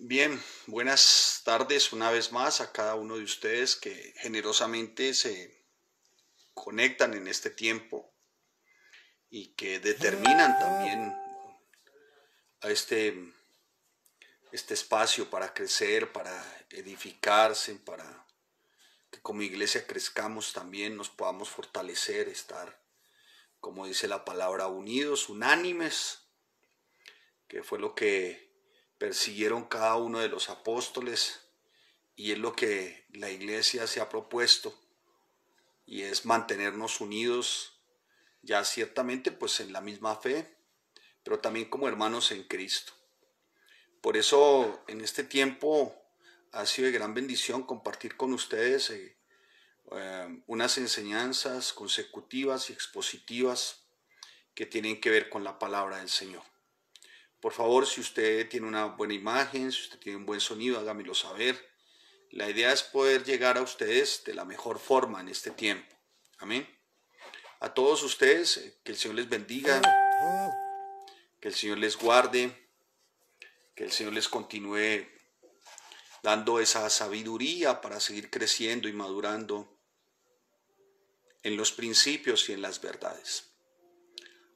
Bien, buenas tardes una vez más a cada uno de ustedes que generosamente se conectan en este tiempo y que determinan también a este espacio para crecer, para edificarse, para que como iglesia crezcamos también, nos podamos fortalecer, estar, como dice la palabra, unidos, unánimes, que fue lo que persiguieron cada uno de los apóstoles y es lo que la iglesia se ha propuesto y es mantenernos unidos ya ciertamente pues en la misma fe, pero también como hermanos en Cristo. Por eso en este tiempo ha sido de gran bendición compartir con ustedes unas enseñanzas consecutivas y expositivas que tienen que ver con la palabra del Señor. Por favor, si usted tiene una buena imagen, si usted tiene un buen sonido, hágamelo saber. La idea es poder llegar a ustedes de la mejor forma en este tiempo. Amén. A todos ustedes, que el Señor les bendiga, que el Señor les guarde, que el Señor les continúe dando esa sabiduría para seguir creciendo y madurando en los principios y en las verdades.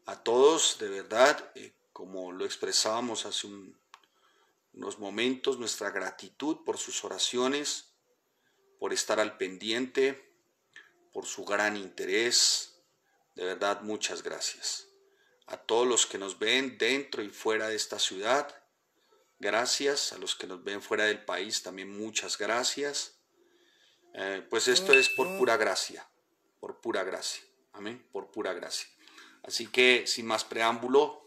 A todos, de verdad, como lo expresábamos hace unos momentos, nuestra gratitud por sus oraciones, por estar al pendiente, por su gran interés. De verdad, muchas gracias. A todos los que nos ven dentro y fuera de esta ciudad, gracias. A los que nos ven fuera del país, también muchas gracias. Pues esto es por pura gracia, amén, por pura gracia. Así que sin más preámbulo,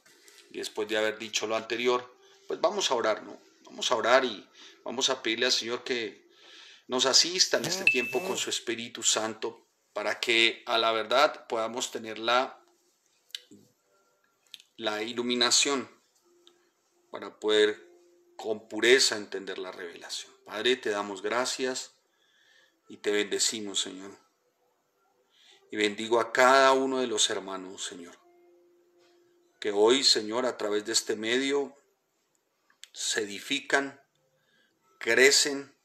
y después de haber dicho lo anterior, pues vamos a orar, ¿no? Vamos a orar y vamos a pedirle al Señor que nos asista en este tiempo con su Espíritu Santo, para que a la verdad podamos tener la iluminación para poder con pureza entender la revelación. Padre, te damos gracias y te bendecimos, Señor. Y bendigo a cada uno de los hermanos, Señor, que hoy, Señor, a través de este medio se edifican, crecen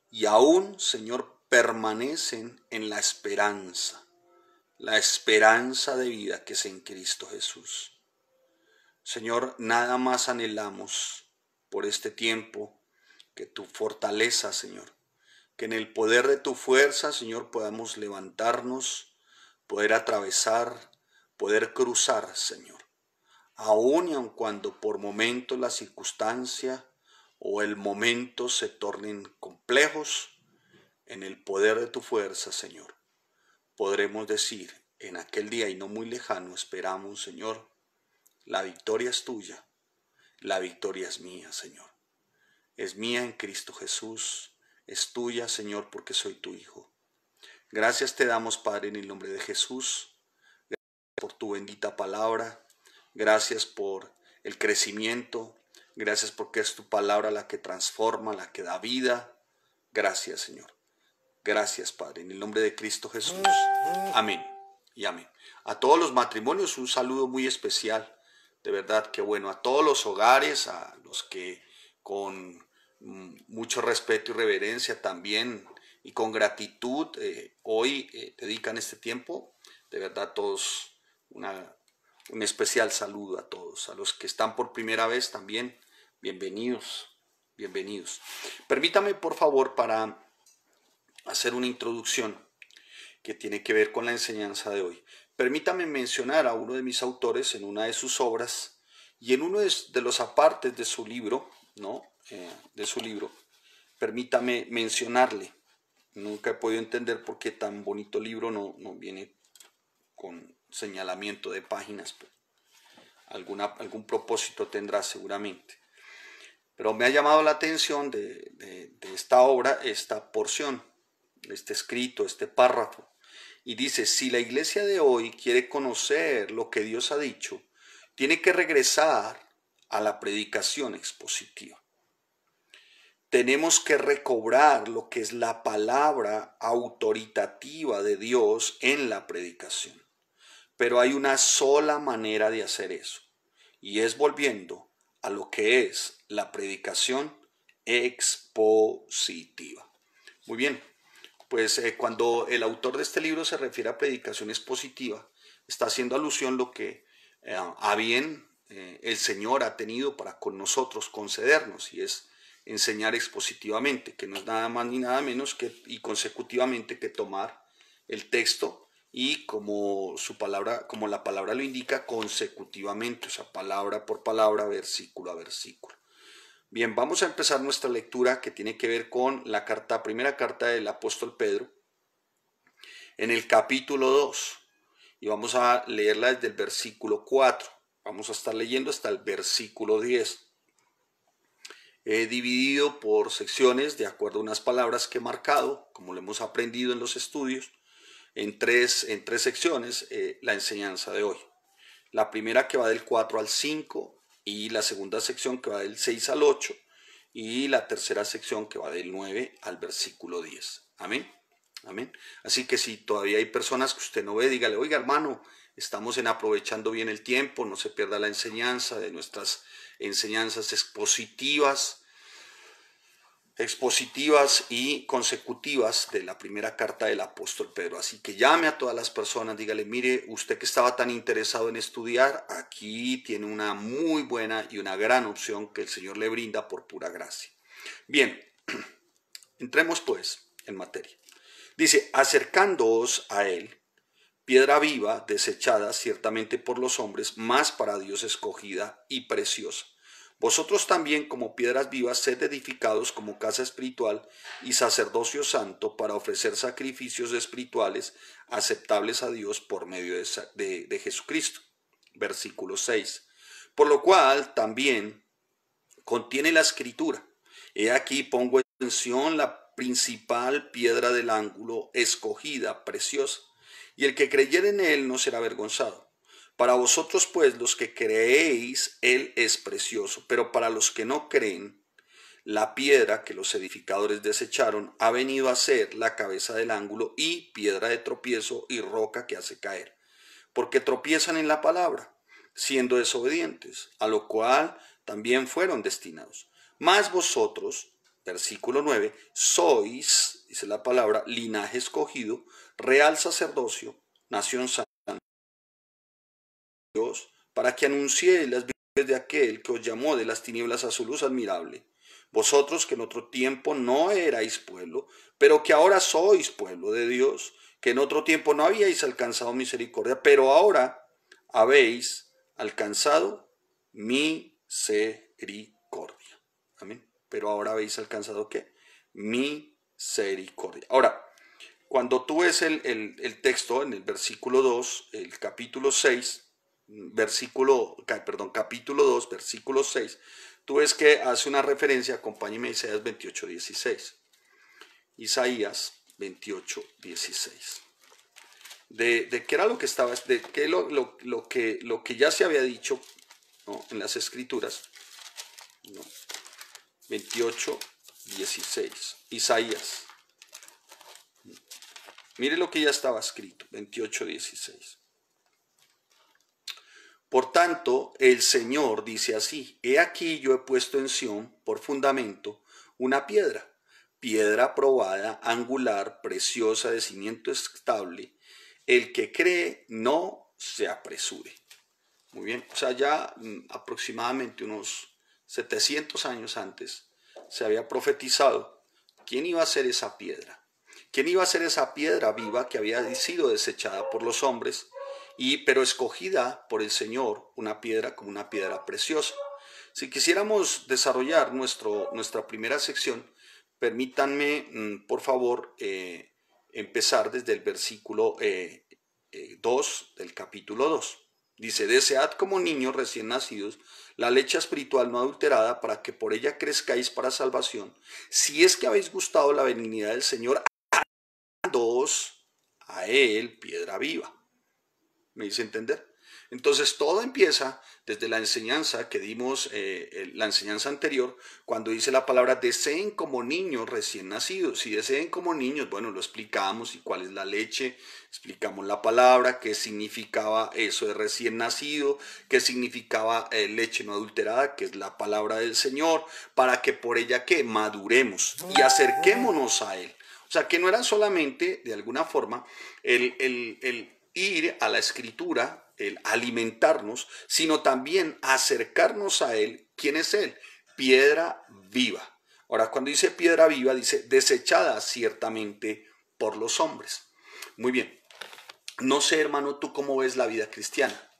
y aún, Señor, permanecen en la esperanza de vida que es en Cristo Jesús. Señor, nada más anhelamos por este tiempo que tu fortaleza, Señor, que en el poder de tu fuerza, Señor, podamos levantarnos, poder atravesar, poder cruzar, Señor. Aun y aun cuando por momentos la circunstancia o el momento se tornen complejos, en el poder de tu fuerza, Señor, podremos decir en aquel día y no muy lejano, esperamos, Señor, la victoria es tuya, la victoria es mía, Señor. Es mía en Cristo Jesús, es tuya, Señor, porque soy tu Hijo. Gracias te damos, Padre, en el nombre de Jesús, gracias por tu bendita palabra, gracias por el crecimiento, gracias porque es tu palabra la que transforma, la que da vida. Gracias, Señor. Gracias, Padre, en el nombre de Cristo Jesús. Amén y amén. A todos los matrimonios un saludo muy especial. De verdad que bueno, a todos los hogares, a los que con mucho respeto y reverencia también y con gratitud hoy dedican este tiempo. De verdad todos un especial saludo a todos. A los que están por primera vez también, bienvenidos, bienvenidos. Permítame por favor para hacer una introducción que tiene que ver con la enseñanza de hoy. Permítame mencionar a uno de mis autores en una de sus obras y en uno de los apartes de su libro, ¿no? Permítame mencionarle. Nunca he podido entender por qué tan bonito libro no viene con señalamiento de páginas. Pero algún propósito tendrá seguramente. Pero me ha llamado la atención de esta obra, esta porción, este escrito, este párrafo. Y dice, si la iglesia de hoy quiere conocer lo que Dios ha dicho, tiene que regresar a la predicación expositiva. Tenemos que recobrar lo que es la palabra autoritativa de Dios en la predicación. Pero hay una sola manera de hacer eso, y es volviendo a lo que es la predicación expositiva. Muy bien, pues cuando el autor de este libro se refiere a predicación expositiva, está haciendo alusión a lo que a bien el Señor ha tenido para con nosotros concedernos, y es enseñar expositivamente, que no es nada más ni nada menos que y consecutivamente que tomar el texto y como su palabra, como la palabra lo indica, consecutivamente, o sea, palabra por palabra, versículo a versículo. Bien, vamos a empezar nuestra lectura que tiene que ver con la primera carta del apóstol Pedro, en el capítulo 2, y vamos a leerla desde el versículo 4. Vamos a estar leyendo hasta el versículo 10. He dividido por secciones de acuerdo a unas palabras que he marcado, como lo hemos aprendido en los estudios, en tres secciones la enseñanza de hoy. La primera que va del 4 al 5 y la segunda sección que va del 6 al 8 y la tercera sección que va del 9 al versículo 10. Amén. Amén. Así que si todavía hay personas que usted no ve, dígale, oiga hermano, estamos en aprovechando bien el tiempo, no se pierda la enseñanza de nuestras enseñanzas expositivas y consecutivas de la primera carta del apóstol Pedro. Así que llame a todas las personas, dígale, mire, usted que estaba tan interesado en estudiar, aquí tiene una muy buena y una gran opción que el Señor le brinda por pura gracia. Bien, entremos pues en materia. Dice, acercándoos a él, piedra viva, desechada ciertamente por los hombres, mas para Dios escogida y preciosa. Vosotros también, como piedras vivas, sed edificados como casa espiritual y sacerdocio santo para ofrecer sacrificios espirituales aceptables a Dios por medio de Jesucristo. Versículo 6. Por lo cual también contiene la escritura. He aquí pongo en Sión la principal piedra del ángulo, escogida, preciosa, y el que creyere en él no será avergonzado. Para vosotros, pues, los que creéis, él es precioso, pero para los que no creen, la piedra que los edificadores desecharon ha venido a ser la cabeza del ángulo y piedra de tropiezo y roca que hace caer, porque tropiezan en la palabra, siendo desobedientes, a lo cual también fueron destinados. Mas vosotros, versículo 9, sois, dice la palabra, linaje escogido, real sacerdocio, nación santa, Dios, para que anunciéis las virtudes de aquel que os llamó de las tinieblas a su luz admirable. Vosotros que en otro tiempo no erais pueblo, pero que ahora sois pueblo de Dios, que en otro tiempo no habíais alcanzado misericordia, pero ahora habéis alcanzado misericordia. Amén. Pero ahora habéis alcanzado ¿qué? Misericordia. Ahora, cuando tú ves el texto en el versículo 2, el capítulo 6, capítulo 2, versículo 6, tú ves que hace una referencia, acompáñeme a Isaías 28, 16. Isaías 28, 16. De qué era lo que estaba, de qué lo que ya se había dicho, ¿no?, en las escrituras, ¿no? 28, 16. Isaías. Mire lo que ya estaba escrito, 28, 16. Por tanto, el Señor dice así, he aquí yo he puesto en Sión por fundamento una piedra, piedra probada, angular, preciosa, de cimiento estable, el que cree no se apresure. Muy bien, o sea, ya aproximadamente unos 700 años antes se había profetizado quién iba a ser esa piedra. ¿Quién iba a ser esa piedra viva que había sido desechada por los hombres, pero escogida por el Señor, una piedra como una piedra preciosa? Si quisiéramos desarrollar nuestra primera sección, permítanme, por favor, empezar desde el versículo 2 del capítulo 2. Dice, desead como niños recién nacidos la leche espiritual no adulterada para que por ella crezcáis para salvación, si es que habéis gustado la benignidad del Señor, a él piedra viva. ¿Me hice entender? Entonces todo empieza desde la enseñanza que dimos, la enseñanza anterior, cuando dice la palabra deseen como niños recién nacidos. Si deseen como niños, bueno, lo explicamos y cuál es la leche, explicamos la palabra, qué significaba eso de recién nacido, qué significaba leche no adulterada, que es la palabra del Señor, para que por ella que maduremos y acerquémonos a Él. O sea, que no era solamente, de alguna forma, el ir a la escritura, el alimentarnos, sino también acercarnos a Él. ¿Quién es Él? Piedra viva. Ahora, cuando dice piedra viva, dice desechada ciertamente por los hombres. Muy bien. No sé, hermano, tú cómo ves la vida cristiana.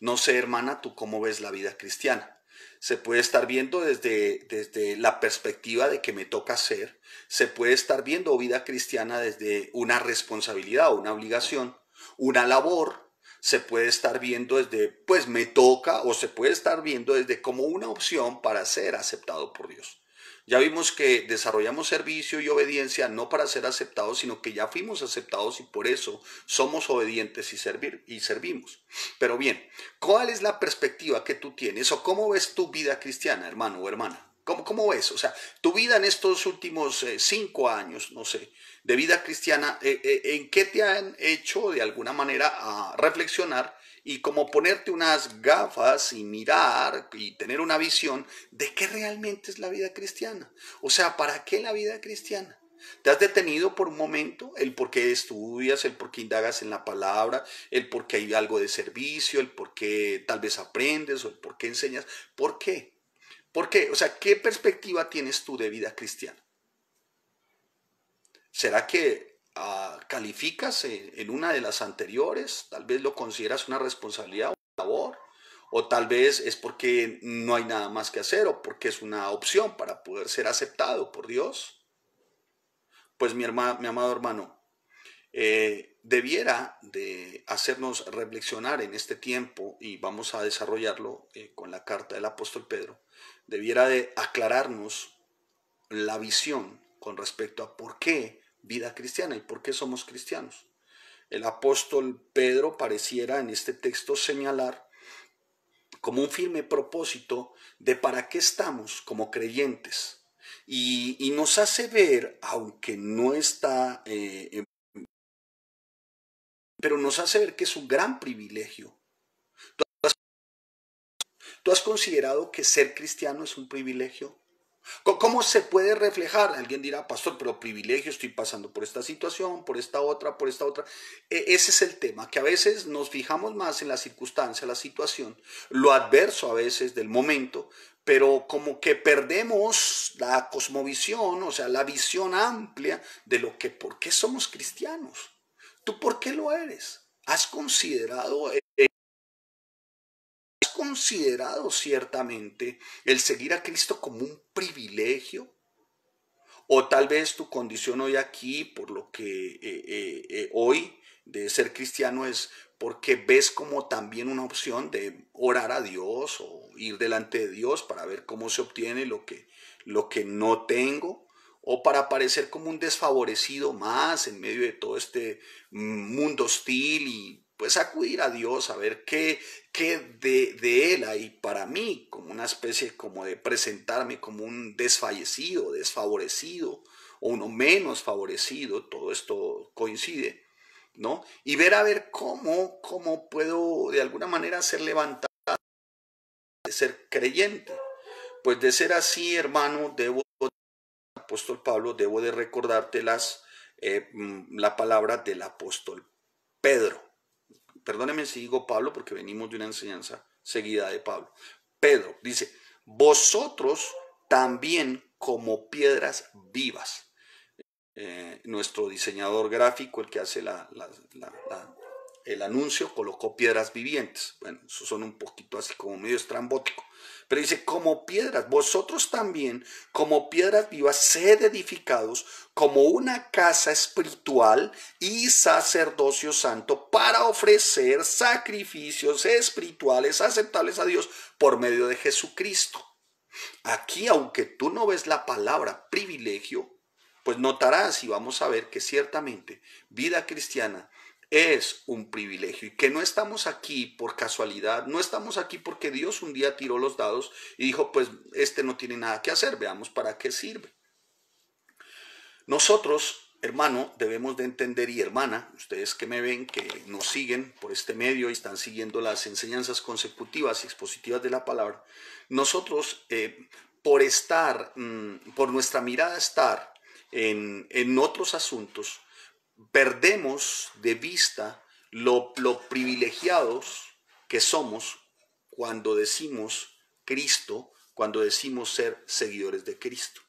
No sé, hermana, tú cómo ves la vida cristiana. Se puede estar viendo desde la perspectiva de que me toca hacer. Se puede estar viendo vida cristiana desde una responsabilidad o una obligación, una labor. Se puede estar viendo desde, pues me toca, o se puede estar viendo desde como una opción para ser aceptado por Dios. Ya vimos que desarrollamos servicio y obediencia no para ser aceptados, sino que ya fuimos aceptados y por eso somos obedientes y servimos. Pero bien, ¿cuál es la perspectiva que tú tienes o cómo ves tu vida cristiana, hermano o hermana? ¿Cómo ves? O sea, tu vida en estos últimos 5 años, no sé, de vida cristiana, ¿en qué te han hecho de alguna manera a reflexionar y como ponerte unas gafas y mirar y tener una visión de qué realmente es la vida cristiana? O sea, ¿para qué la vida cristiana? ¿Te has detenido por un momento el por qué estudias, el por qué indagas en la palabra, el por qué hay algo de servicio, el por qué tal vez aprendes o el por qué enseñas? ¿Por qué? ¿Por qué? O sea, ¿qué perspectiva tienes tú de vida cristiana? ¿Será que calificas en una de las anteriores? Tal vez lo consideras una responsabilidad, una labor, o tal vez es porque no hay nada más que hacer o porque es una opción para poder ser aceptado por Dios. Pues mi amado hermano, debiera de hacernos reflexionar en este tiempo y vamos a desarrollarlo con la carta del apóstol Pedro, debiera de aclararnos la visión con respecto a por qué vida cristiana y por qué somos cristianos. El apóstol Pedro pareciera en este texto señalar como un firme propósito de para qué estamos como creyentes y nos hace ver, aunque no está, pero nos hace ver que es un gran privilegio. ¿Tú has considerado que ser cristiano es un privilegio? ¿Cómo se puede reflejar? Alguien dirá, pastor, pero privilegio, estoy pasando por esta situación, por esta otra, por esta otra. Ese es el tema, que a veces nos fijamos más en la circunstancia, la situación, lo adverso a veces del momento, pero como que perdemos la cosmovisión, o sea, la visión amplia de lo que, ¿por qué somos cristianos? ¿Tú por qué lo eres? ¿Has considerado ciertamente el seguir a Cristo como un privilegio? O tal vez tu condición hoy aquí, por lo que hoy de ser cristiano es porque ves como también una opción de orar a Dios o ir delante de Dios para ver cómo se obtiene lo que no tengo, o para parecer como un desfavorecido más en medio de todo este mundo hostil y pues acudir a Dios a ver qué de Él hay para mí, como una especie como de presentarme como un desfallecido, desfavorecido o uno menos favorecido, todo esto coincide, ¿no? Y ver a ver cómo puedo de alguna manera ser levantado de ser creyente. Pues de ser así, hermano, apóstol Pablo, debo de recordarte la palabra del apóstol Pedro. Perdóneme si digo Pablo porque venimos de una enseñanza seguida de Pablo. Pedro dice, vosotros también como piedras vivas. Nuestro diseñador gráfico, el que hace el anuncio, colocó piedras vivientes. Bueno, eso son un poquito así como medio estrambótico. Pero dice, como piedras, vosotros también, como piedras vivas, sed edificados como una casa espiritual y sacerdocio santo para ofrecer sacrificios espirituales aceptables a Dios por medio de Jesucristo. Aquí, aunque tú no ves la palabra privilegio, pues notarás y vamos a ver que ciertamente vida cristiana es un privilegio y que no estamos aquí por casualidad, no estamos aquí porque Dios un día tiró los dados y dijo, pues este no tiene nada que hacer, veamos para qué sirve. Nosotros, hermano, debemos de entender, y hermana, ustedes que me ven, que nos siguen por este medio y están siguiendo las enseñanzas consecutivas y expositivas de la palabra, nosotros, por estar, por nuestra mirada estar en otros asuntos, perdemos de vista lo privilegiados que somos cuando decimos Cristo, cuando decimos ser seguidores de Cristo.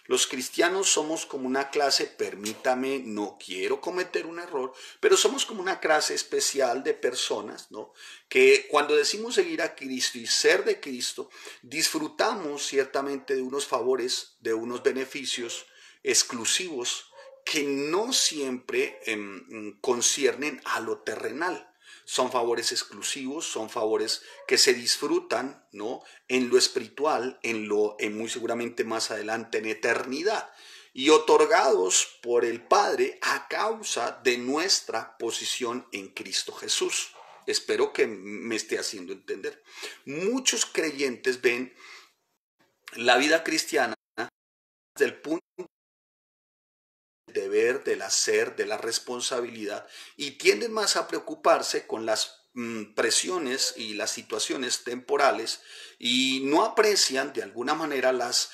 Los cristianos somos como una clase, permítame, no quiero cometer un error, pero somos como una clase especial de personas, ¿no? Que cuando decimos seguir a Cristo y ser de Cristo, disfrutamos ciertamente de unos favores, de unos beneficios exclusivos que no siempre conciernen a lo terrenal. Son favores exclusivos, son favores que se disfrutan, ¿no? En lo espiritual, en muy seguramente más adelante en eternidad, y otorgados por el Padre a causa de nuestra posición en Cristo Jesús. Espero que me esté haciendo entender. Muchos creyentes ven la vida cristiana desde el punto deber, del hacer, de la responsabilidad, y tienden más a preocuparse con las presiones y las situaciones temporales, y no aprecian de alguna manera las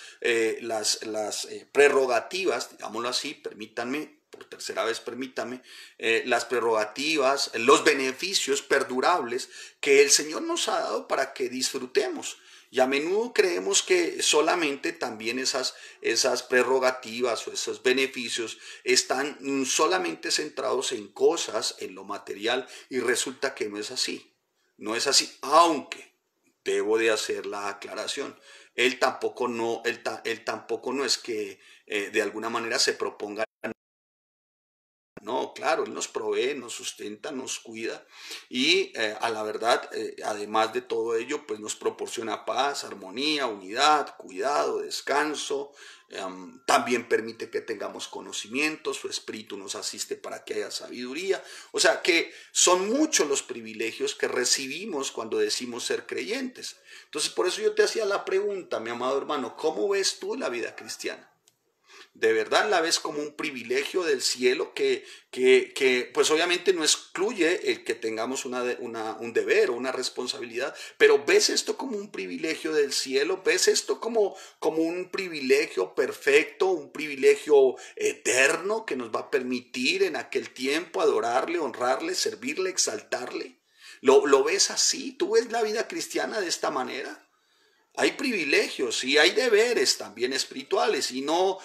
prerrogativas, digámoslo así, permítanme, por tercera vez permítame, las prerrogativas, los beneficios perdurables que el Señor nos ha dado para que disfrutemos. Y a menudo creemos que solamente también esas prerrogativas o esos beneficios están solamente centrados en cosas, en lo material, y resulta que no es así. No es así, aunque debo de hacer la aclaración. Él tampoco no es que de alguna manera se proponga. No, claro, Él nos provee, nos sustenta, nos cuida y a la verdad, además de todo ello, pues nos proporciona paz, armonía, unidad, cuidado, descanso. También permite que tengamos conocimiento, su espíritu nos asiste para que haya sabiduría. O sea que son muchos los privilegios que recibimos cuando decimos ser creyentes. Entonces, por eso yo te hacía la pregunta, mi amado hermano, ¿cómo ves tú la vida cristiana? ¿De verdad la ves como un privilegio del cielo que pues obviamente no excluye el que tengamos un deber o una responsabilidad, pero ves esto como un privilegio del cielo? ¿Ves esto como un privilegio perfecto, un privilegio eterno que nos va a permitir en aquel tiempo adorarle, honrarle, servirle, exaltarle? ¿Lo ves así? ¿Tú ves la vida cristiana de esta manera? Hay privilegios y hay deberes también espirituales, no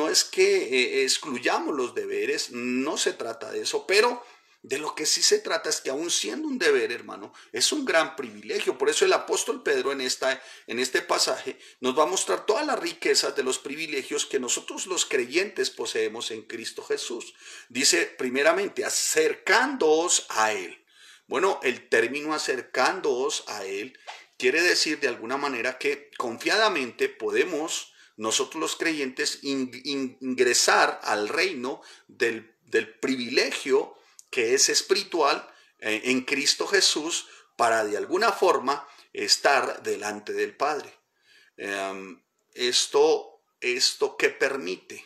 es que excluyamos los deberes, no se trata de eso, pero de lo que sí se trata es que aún siendo un deber, hermano, es un gran privilegio. Por eso el apóstol Pedro en este pasaje nos va a mostrar todas las riquezas de los privilegios que nosotros los creyentes poseemos en Cristo Jesús. Dice primeramente, acercándoos a Él. Bueno, el término acercándoos a Él quiere decir de alguna manera que confiadamente podemos nosotros los creyentes ingresar al reino del privilegio que es espiritual en Cristo Jesús para de alguna forma estar delante del Padre. Esto ¿qué permite?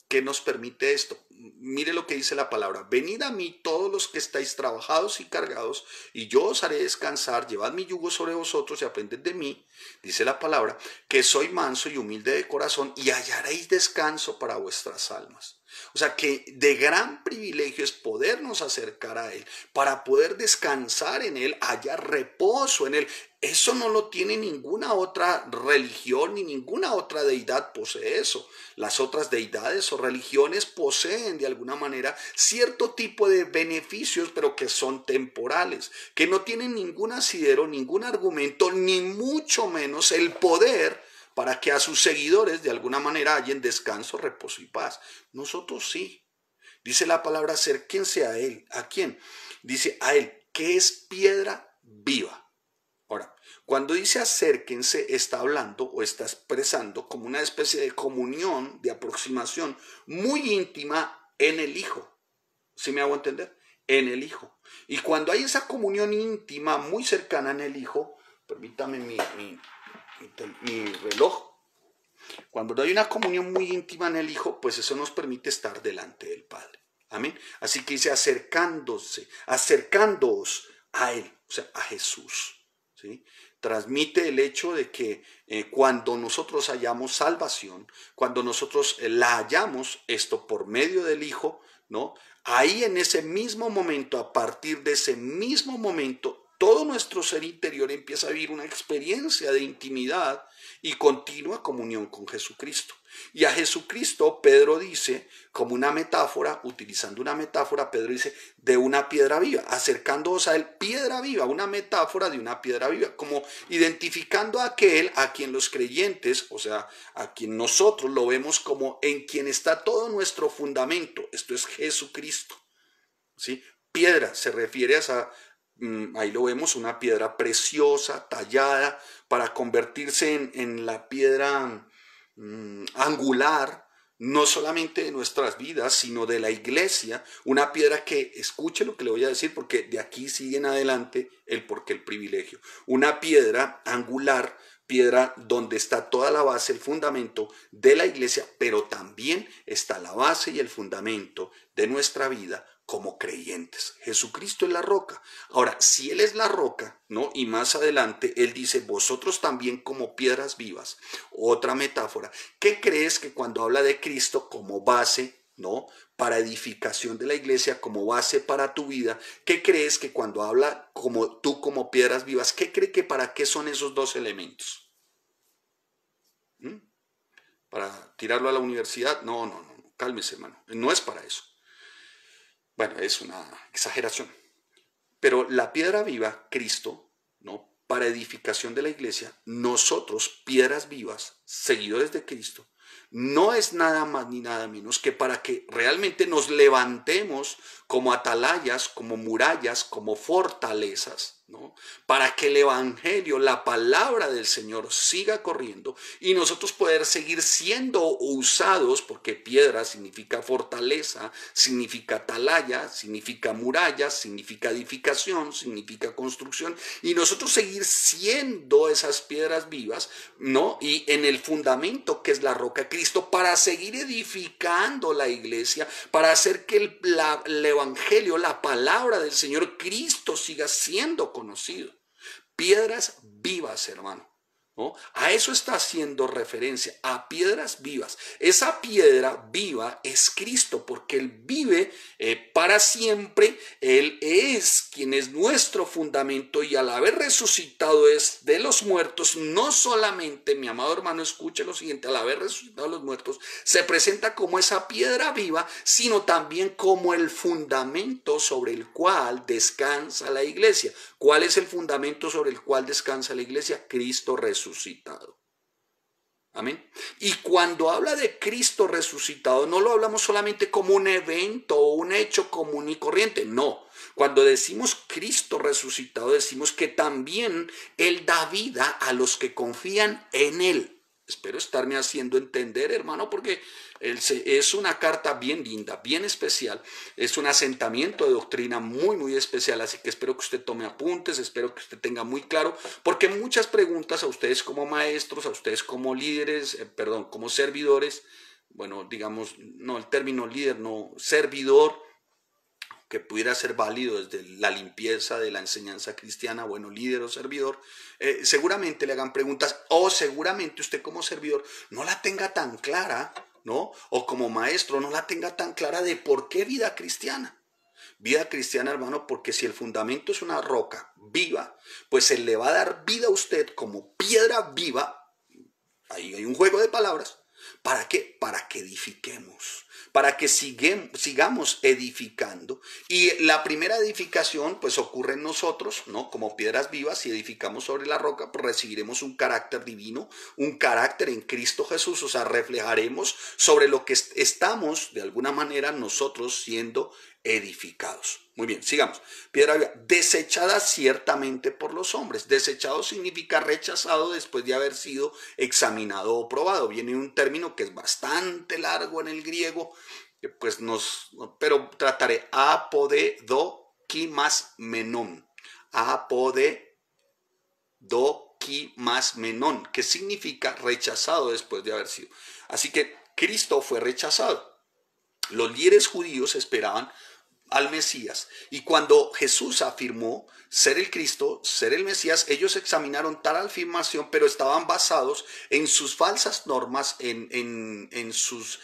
¿Qué nos permite esto? Mire lo que dice la palabra: venid a mí todos los que estáis trabajados y cargados, y yo os haré descansar. Llevad mi yugo sobre vosotros y aprended de mí, dice la palabra, que soy manso y humilde de corazón, y hallaréis descanso para vuestras almas. O sea que de gran privilegio es podernos acercar a Él, para poder descansar en Él, hallar reposo en Él. Eso no lo tiene ninguna otra religión ni ninguna otra deidad posee eso. Las otras deidades o religiones poseen de alguna manera cierto tipo de beneficios, pero que son temporales, que no tienen ningún asidero, ningún argumento, ni mucho menos el poder para que a sus seguidores de alguna manera hallen descanso, reposo y paz. Nosotros sí. Dice la palabra: acérquense a Él. ¿A quién? Dice a Él, que es piedra viva. Ahora, cuando dice acérquense, está hablando o está expresando como una especie de comunión, de aproximación muy íntima en el Hijo. ¿Sí me hago entender? en el Hijo. Y cuando hay esa comunión íntima muy cercana en el Hijo, permítame mi reloj, cuando hay una comunión muy íntima en el Hijo, pues eso nos permite estar delante del Padre. Amén. Así que dice acercándoos a Él, o sea, a Jesús. ¿Sí? Transmite el hecho de que cuando nosotros hallamos salvación, cuando nosotros la hallamos, esto por medio del Hijo, ¿no? Ahí en ese mismo momento, a partir de ese mismo momento, todo nuestro ser interior empieza a vivir una experiencia de intimidad y continua comunión con Jesucristo. Y a Jesucristo Pedro dice, como una metáfora, utilizando una metáfora, Pedro dice, de una piedra viva, acercándoos a él, piedra viva, una metáfora de una piedra viva, como identificando a aquel a quien los creyentes, o sea, a quien nosotros lo vemos como en quien está todo nuestro fundamento, esto es Jesucristo, ¿sí? Piedra se refiere a esa, ahí lo vemos, una piedra preciosa, tallada, para convertirse en la piedra angular, no solamente de nuestras vidas, sino de la iglesia, una piedra que, escuche lo que le voy a decir, porque de aquí sigue en adelante el porqué el privilegio, una piedra angular, piedra donde está toda la base, el fundamento de la iglesia, pero también está la base y el fundamento de nuestra vida como creyentes. Jesucristo es la roca. Ahora, si Él es la roca, ¿no? Y más adelante Él dice, vosotros también como piedras vivas. Otra metáfora. ¿Qué crees que cuando habla de Cristo como base, ¿no? Para edificación de la iglesia, como base para tu vida, ¿qué crees que cuando habla como tú como piedras vivas, qué cree que para qué son esos dos elementos? ¿Para tirarlo a la universidad? No, cálmese, hermano. No es para eso. Bueno, es una exageración. Pero la piedra viva, Cristo, ¿no? Para edificación de la iglesia, nosotros, piedras vivas, seguidores de Cristo, no es nada más ni nada menos que para que realmente nos levantemos como atalayas, como murallas, como fortalezas, ¿no? Para que el evangelio, la palabra del Señor siga corriendo y nosotros poder seguir siendo usados, porque piedra significa fortaleza, significa atalaya, significa muralla, significa edificación, significa construcción, y nosotros seguir siendo esas piedras vivas, ¿no? Y en el fundamento que es la roca Cristo, para seguir edificando la iglesia, para hacer que el evangelio, la palabra del Señor Cristo siga siendo conocido. Piedras vivas, hermano, ¿no? A eso está haciendo referencia, a piedras vivas. Esa piedra viva es Cristo, porque Él vive para siempre. Él es quien es nuestro fundamento, y al haber resucitado es de los muertos, no solamente, mi amado hermano, escuche lo siguiente, al haber resucitado de los muertos, se presenta como esa piedra viva, sino también como el fundamento sobre el cual descansa la iglesia. ¿Cuál es el fundamento sobre el cual descansa la iglesia? Cristo resucitado. Amén. Y cuando habla de Cristo resucitado, no lo hablamos solamente como un evento o un hecho común y corriente, no. Cuando decimos Cristo resucitado, decimos que también Él da vida a los que confían en Él. Espero estarme haciendo entender, hermano, porque es una carta bien linda, bien especial. Es un asentamiento de doctrina muy, muy especial. Así que espero que usted tome apuntes, espero que usted tenga muy claro, porque muchas preguntas a ustedes como maestros, a ustedes como líderes, como servidores, bueno, digamos, no, el término líder, no, servidor, que pudiera ser válido desde la limpieza de la enseñanza cristiana, bueno, líder o servidor, seguramente le hagan preguntas, o seguramente usted como servidor no la tenga tan clara, ¿no? O como maestro no la tenga tan clara de por qué vida cristiana. Vida cristiana, hermano, porque si el fundamento es una roca viva, pues Él le va a dar vida a usted como piedra viva. Ahí hay un juego de palabras. ¿Para qué? Para que edifiquemos, para que sigamos edificando. Y la primera edificación pues ocurre en nosotros, ¿no? Como piedras vivas, si edificamos sobre la roca, pues recibiremos un carácter divino, un carácter en Cristo Jesús, o sea, reflejaremos sobre lo que estamos de alguna manera nosotros siendo edificados. Muy bien, sigamos. Piedra viva, desechada ciertamente por los hombres. Desechado significa rechazado después de haber sido examinado o probado. Viene un término que es bastante largo en el griego, pero trataré apodedokimasmenon, apodedokimasmenon, que significa rechazado después de haber sido. Así que Cristo fue rechazado. Los líderes judíos esperaban al Mesías, y cuando Jesús afirmó ser el Cristo, ser el Mesías, ellos examinaron tal afirmación, pero estaban basados en sus falsas normas, en sus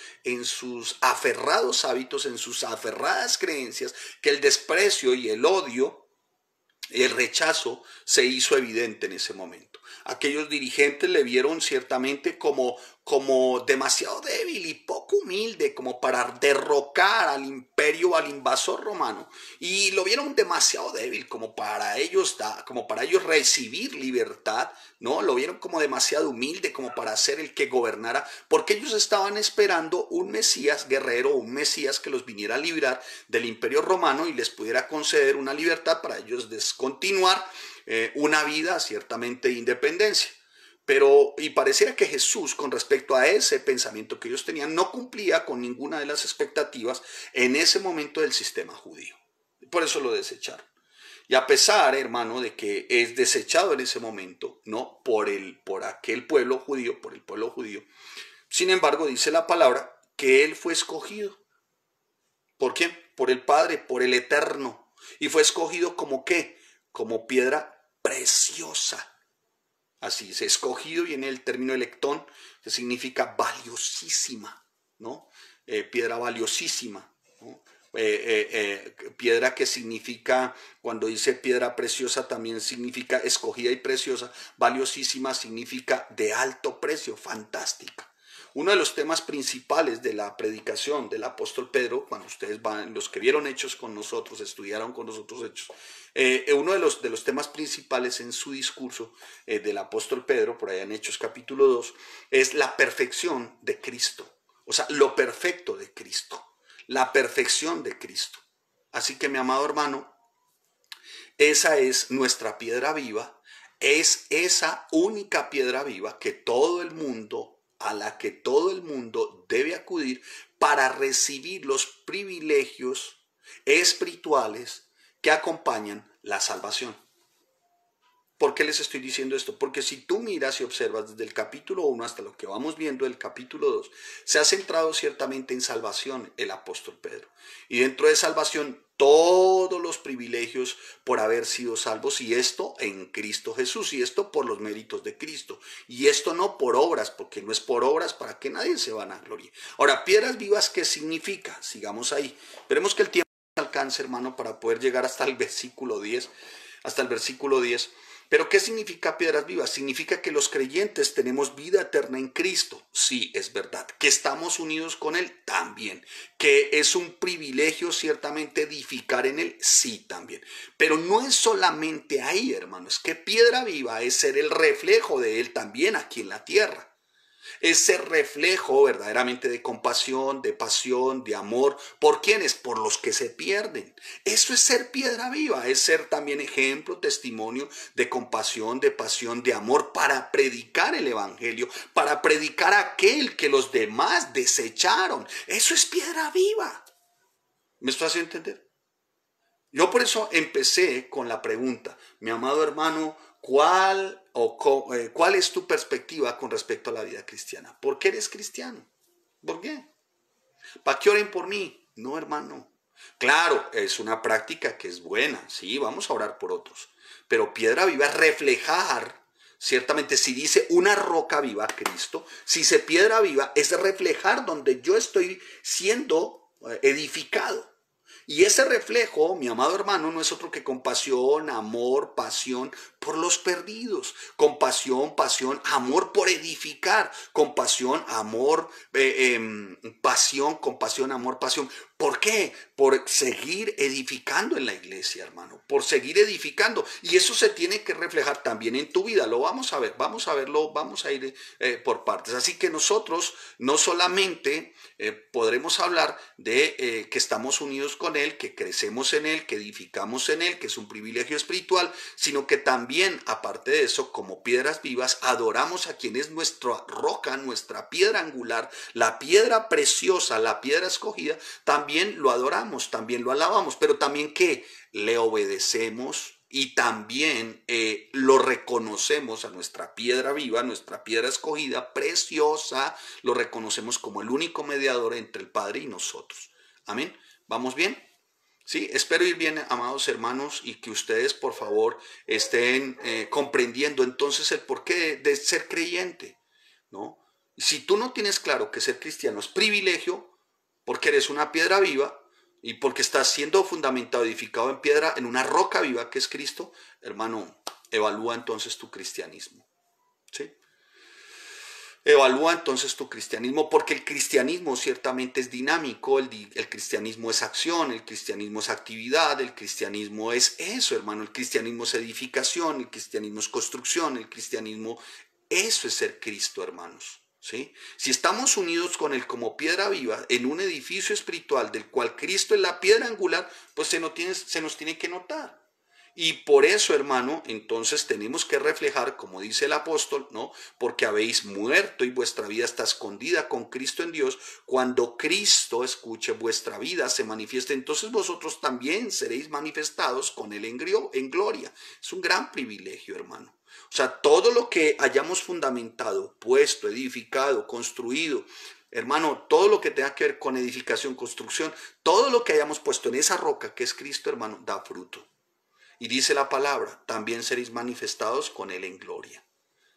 aferrados hábitos, en sus aferradas creencias, que el desprecio y el odio, el rechazo se hizo evidente en ese momento. Aquellos dirigentes le vieron ciertamente como demasiado débil y poco humilde como para derrocar al imperio, al invasor romano, y lo vieron demasiado débil como para ellos recibir libertad, ¿no? Lo vieron como demasiado humilde como para ser el que gobernara, porque ellos estaban esperando un Mesías guerrero, un Mesías que los viniera a librar del imperio romano y les pudiera conceder una libertad para ellos descontinuar una vida ciertamente de independencia. Y pareciera que Jesús, con respecto a ese pensamiento que ellos tenían, no cumplía con ninguna de las expectativas en ese momento del sistema judío. Por eso lo desecharon. Y a pesar, hermano, de que es desechado en ese momento, ¿no? Por el pueblo judío, sin embargo, dice la palabra que él fue escogido. ¿Por quién? Por el Padre, por el Eterno. Y fue escogido como ¿qué? Como piedra preciosa. Así es, escogido, viene el término electón, que significa valiosísima, ¿no? Piedra valiosísima, ¿no? Piedra que significa, cuando dice piedra preciosa, también significa escogida y preciosa. Valiosísima significa de alto precio, fantástica. Uno de los temas principales de la predicación del apóstol Pedro, cuando ustedes van, los que vieron Hechos con nosotros, estudiaron con nosotros Hechos, uno de los temas principales en su discurso del apóstol Pedro, por allá en Hechos capítulo 2, es la perfección de Cristo. O sea, lo perfecto de Cristo, la perfección de Cristo. Así que, mi amado hermano, esa es nuestra piedra viva, es esa única piedra viva que todo el mundo, a la que todo el mundo debe acudir para recibir los privilegios espirituales que acompañan la salvación. ¿Por qué les estoy diciendo esto? Porque si tú miras y observas desde el capítulo 1 hasta lo que vamos viendo del capítulo 2, se ha centrado ciertamente en salvación el apóstol Pedro. Y dentro de salvación, todos los privilegios por haber sido salvos, y esto en Cristo Jesús, y esto por los méritos de Cristo, y esto no por obras, porque no es por obras para que nadie se vanaglorie. Ahora, piedras vivas, ¿qué significa? Sigamos ahí. Esperemos que el tiempo alcance, hermano, para poder llegar hasta el versículo 10. Pero ¿qué significa piedras vivas? Significa que los creyentes tenemos vida eterna en Cristo. Sí, es verdad. Que estamos unidos con Él, también. Que es un privilegio ciertamente edificar en Él, sí, también. Pero no es solamente ahí, hermano. Es que piedra viva es ser el reflejo de Él también aquí en la tierra. Ese reflejo verdaderamente de compasión, de pasión, de amor. ¿Por quiénes? Por los que se pierden. Eso es ser piedra viva, es ser también ejemplo, testimonio de compasión, de pasión, de amor para predicar el evangelio, para predicar aquel que los demás desecharon. Eso es piedra viva. ¿Me estoy haciendo entender? Yo por eso empecé con la pregunta, mi amado hermano, ¿cuál es tu perspectiva con respecto a la vida cristiana? ¿Por qué eres cristiano? ¿Por qué? ¿Para qué oren por mí? No, hermano. Claro, es una práctica que es buena, sí, vamos a orar por otros. Pero piedra viva es reflejar, ciertamente si dice una roca viva, Cristo, si dice piedra viva, es reflejar donde yo estoy siendo edificado. Y ese reflejo, mi amado hermano, no es otro que compasión, amor, pasión por los perdidos. Compasión, pasión, amor por edificar. Compasión, amor, pasión, compasión, amor, pasión ¿Por qué? Por seguir edificando en la iglesia, hermano, por seguir edificando. Y eso se tiene que reflejar también en tu vida. Lo vamos a ver, vamos a verlo, vamos a ir por partes. Así que nosotros no solamente podremos hablar de que estamos unidos con Él, que crecemos en Él, que edificamos en Él, que es un privilegio espiritual, sino que también, aparte de eso, como piedras vivas, adoramos a quien es nuestra roca, nuestra piedra angular, la piedra preciosa, la piedra escogida. También lo adoramos, también lo alabamos, pero también que le obedecemos y también lo reconocemos a nuestra piedra viva, nuestra piedra escogida, preciosa, lo reconocemos como el único mediador entre el Padre y nosotros. Amén. ¿Vamos bien? Sí, espero ir bien, amados hermanos, y que ustedes, por favor, estén comprendiendo entonces el porqué de ser creyente, ¿no? Si tú no tienes claro que ser cristiano es privilegio, porque eres una piedra viva y porque estás siendo fundamentado, edificado en piedra, en una roca viva que es Cristo, hermano, evalúa entonces tu cristianismo, ¿sí? Evalúa entonces tu cristianismo, porque el cristianismo ciertamente es dinámico, el cristianismo es acción, el cristianismo es actividad, el cristianismo es eso, hermano, el cristianismo es edificación, el cristianismo es construcción, el cristianismo, eso es ser Cristo, hermanos. ¿Sí? Si estamos unidos con Él como piedra viva en un edificio espiritual del cual Cristo es la piedra angular, pues se nos tiene que notar. Y por eso, hermano, entonces tenemos que reflejar, como dice el apóstol, ¿no? Porque habéis muerto y vuestra vida está escondida con Cristo en Dios. Cuando Cristo escuche vuestra vida se manifieste, entonces vosotros también seréis manifestados con Él en gloria. Es un gran privilegio, hermano. O sea, todo lo que hayamos fundamentado, puesto, edificado, construido, hermano, todo lo que tenga que ver con edificación, construcción, todo lo que hayamos puesto en esa roca que es Cristo, hermano, da fruto. Y dice la palabra, también seréis manifestados con Él en gloria.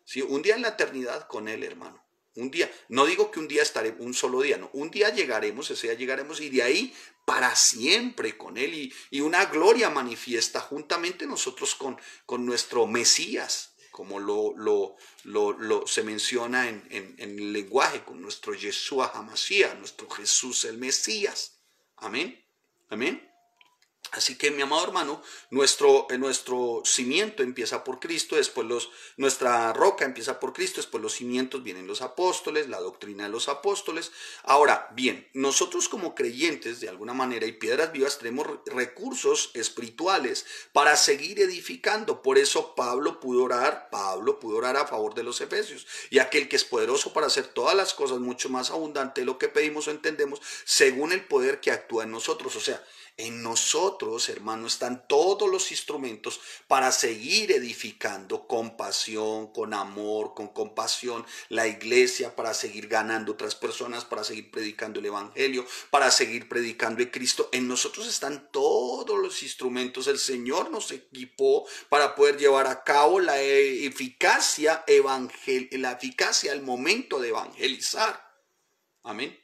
¿Sí? Un día en la eternidad con Él, hermano. Un día, no digo que un día estaré, un solo día, no. Un día llegaremos, ese día llegaremos y de ahí para siempre con Él. Y una gloria manifiesta juntamente nosotros con nuestro Mesías, como se menciona en el lenguaje, con nuestro Yeshua HaMashiach, nuestro Jesús el Mesías. Amén. Amén. Así que, mi amado hermano, nuestro cimiento empieza por Cristo, después nuestra roca empieza por Cristo, después los cimientos vienen los apóstoles, la doctrina de los apóstoles. Ahora, bien, nosotros como creyentes, de alguna manera, y piedras vivas, tenemos recursos espirituales para seguir edificando. Por eso Pablo pudo orar a favor de los efesios. Y aquel que es poderoso para hacer todas las cosas mucho más abundante de lo que pedimos o entendemos, según el poder que actúa en nosotros. O sea, en nosotros, hermano, están todos los instrumentos para seguir edificando con pasión, con amor, con compasión la iglesia, para seguir ganando otras personas, para seguir predicando el evangelio, para seguir predicando el Cristo. En nosotros están todos los instrumentos. El Señor nos equipó para poder llevar a cabo la eficacia al momento de evangelizar. Amén.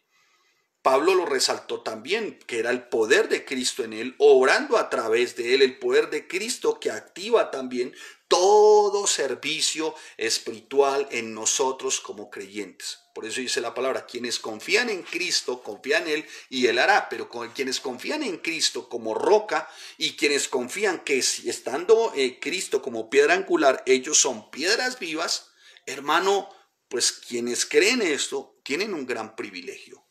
Pablo lo resaltó también, que era el poder de Cristo en él, obrando a través de él, el poder de Cristo que activa también todo servicio espiritual en nosotros como creyentes. Por eso dice la palabra, quienes confían en Cristo, confían en Él y Él hará, pero con quienes confían en Cristo como roca y quienes confían que si estando Cristo como piedra angular, ellos son piedras vivas, hermano, pues quienes creen esto tienen un gran privilegio.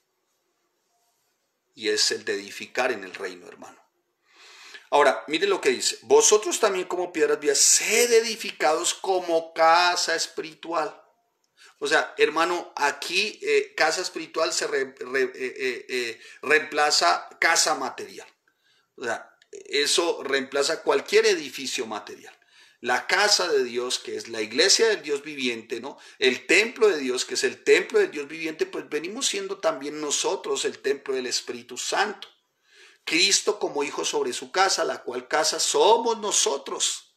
Y es el de edificar en el reino, hermano. Ahora, mire lo que dice. Vosotros también como piedras vivas, sed edificados como casa espiritual. O sea, hermano, aquí casa espiritual se reemplaza casa material. O sea, eso reemplaza cualquier edificio material. La casa de Dios, que es la iglesia del Dios viviente, ¿no? El templo de Dios, que es el templo del Dios viviente, pues venimos siendo también nosotros el templo del Espíritu Santo. Cristo como hijo sobre su casa, la cual casa somos nosotros.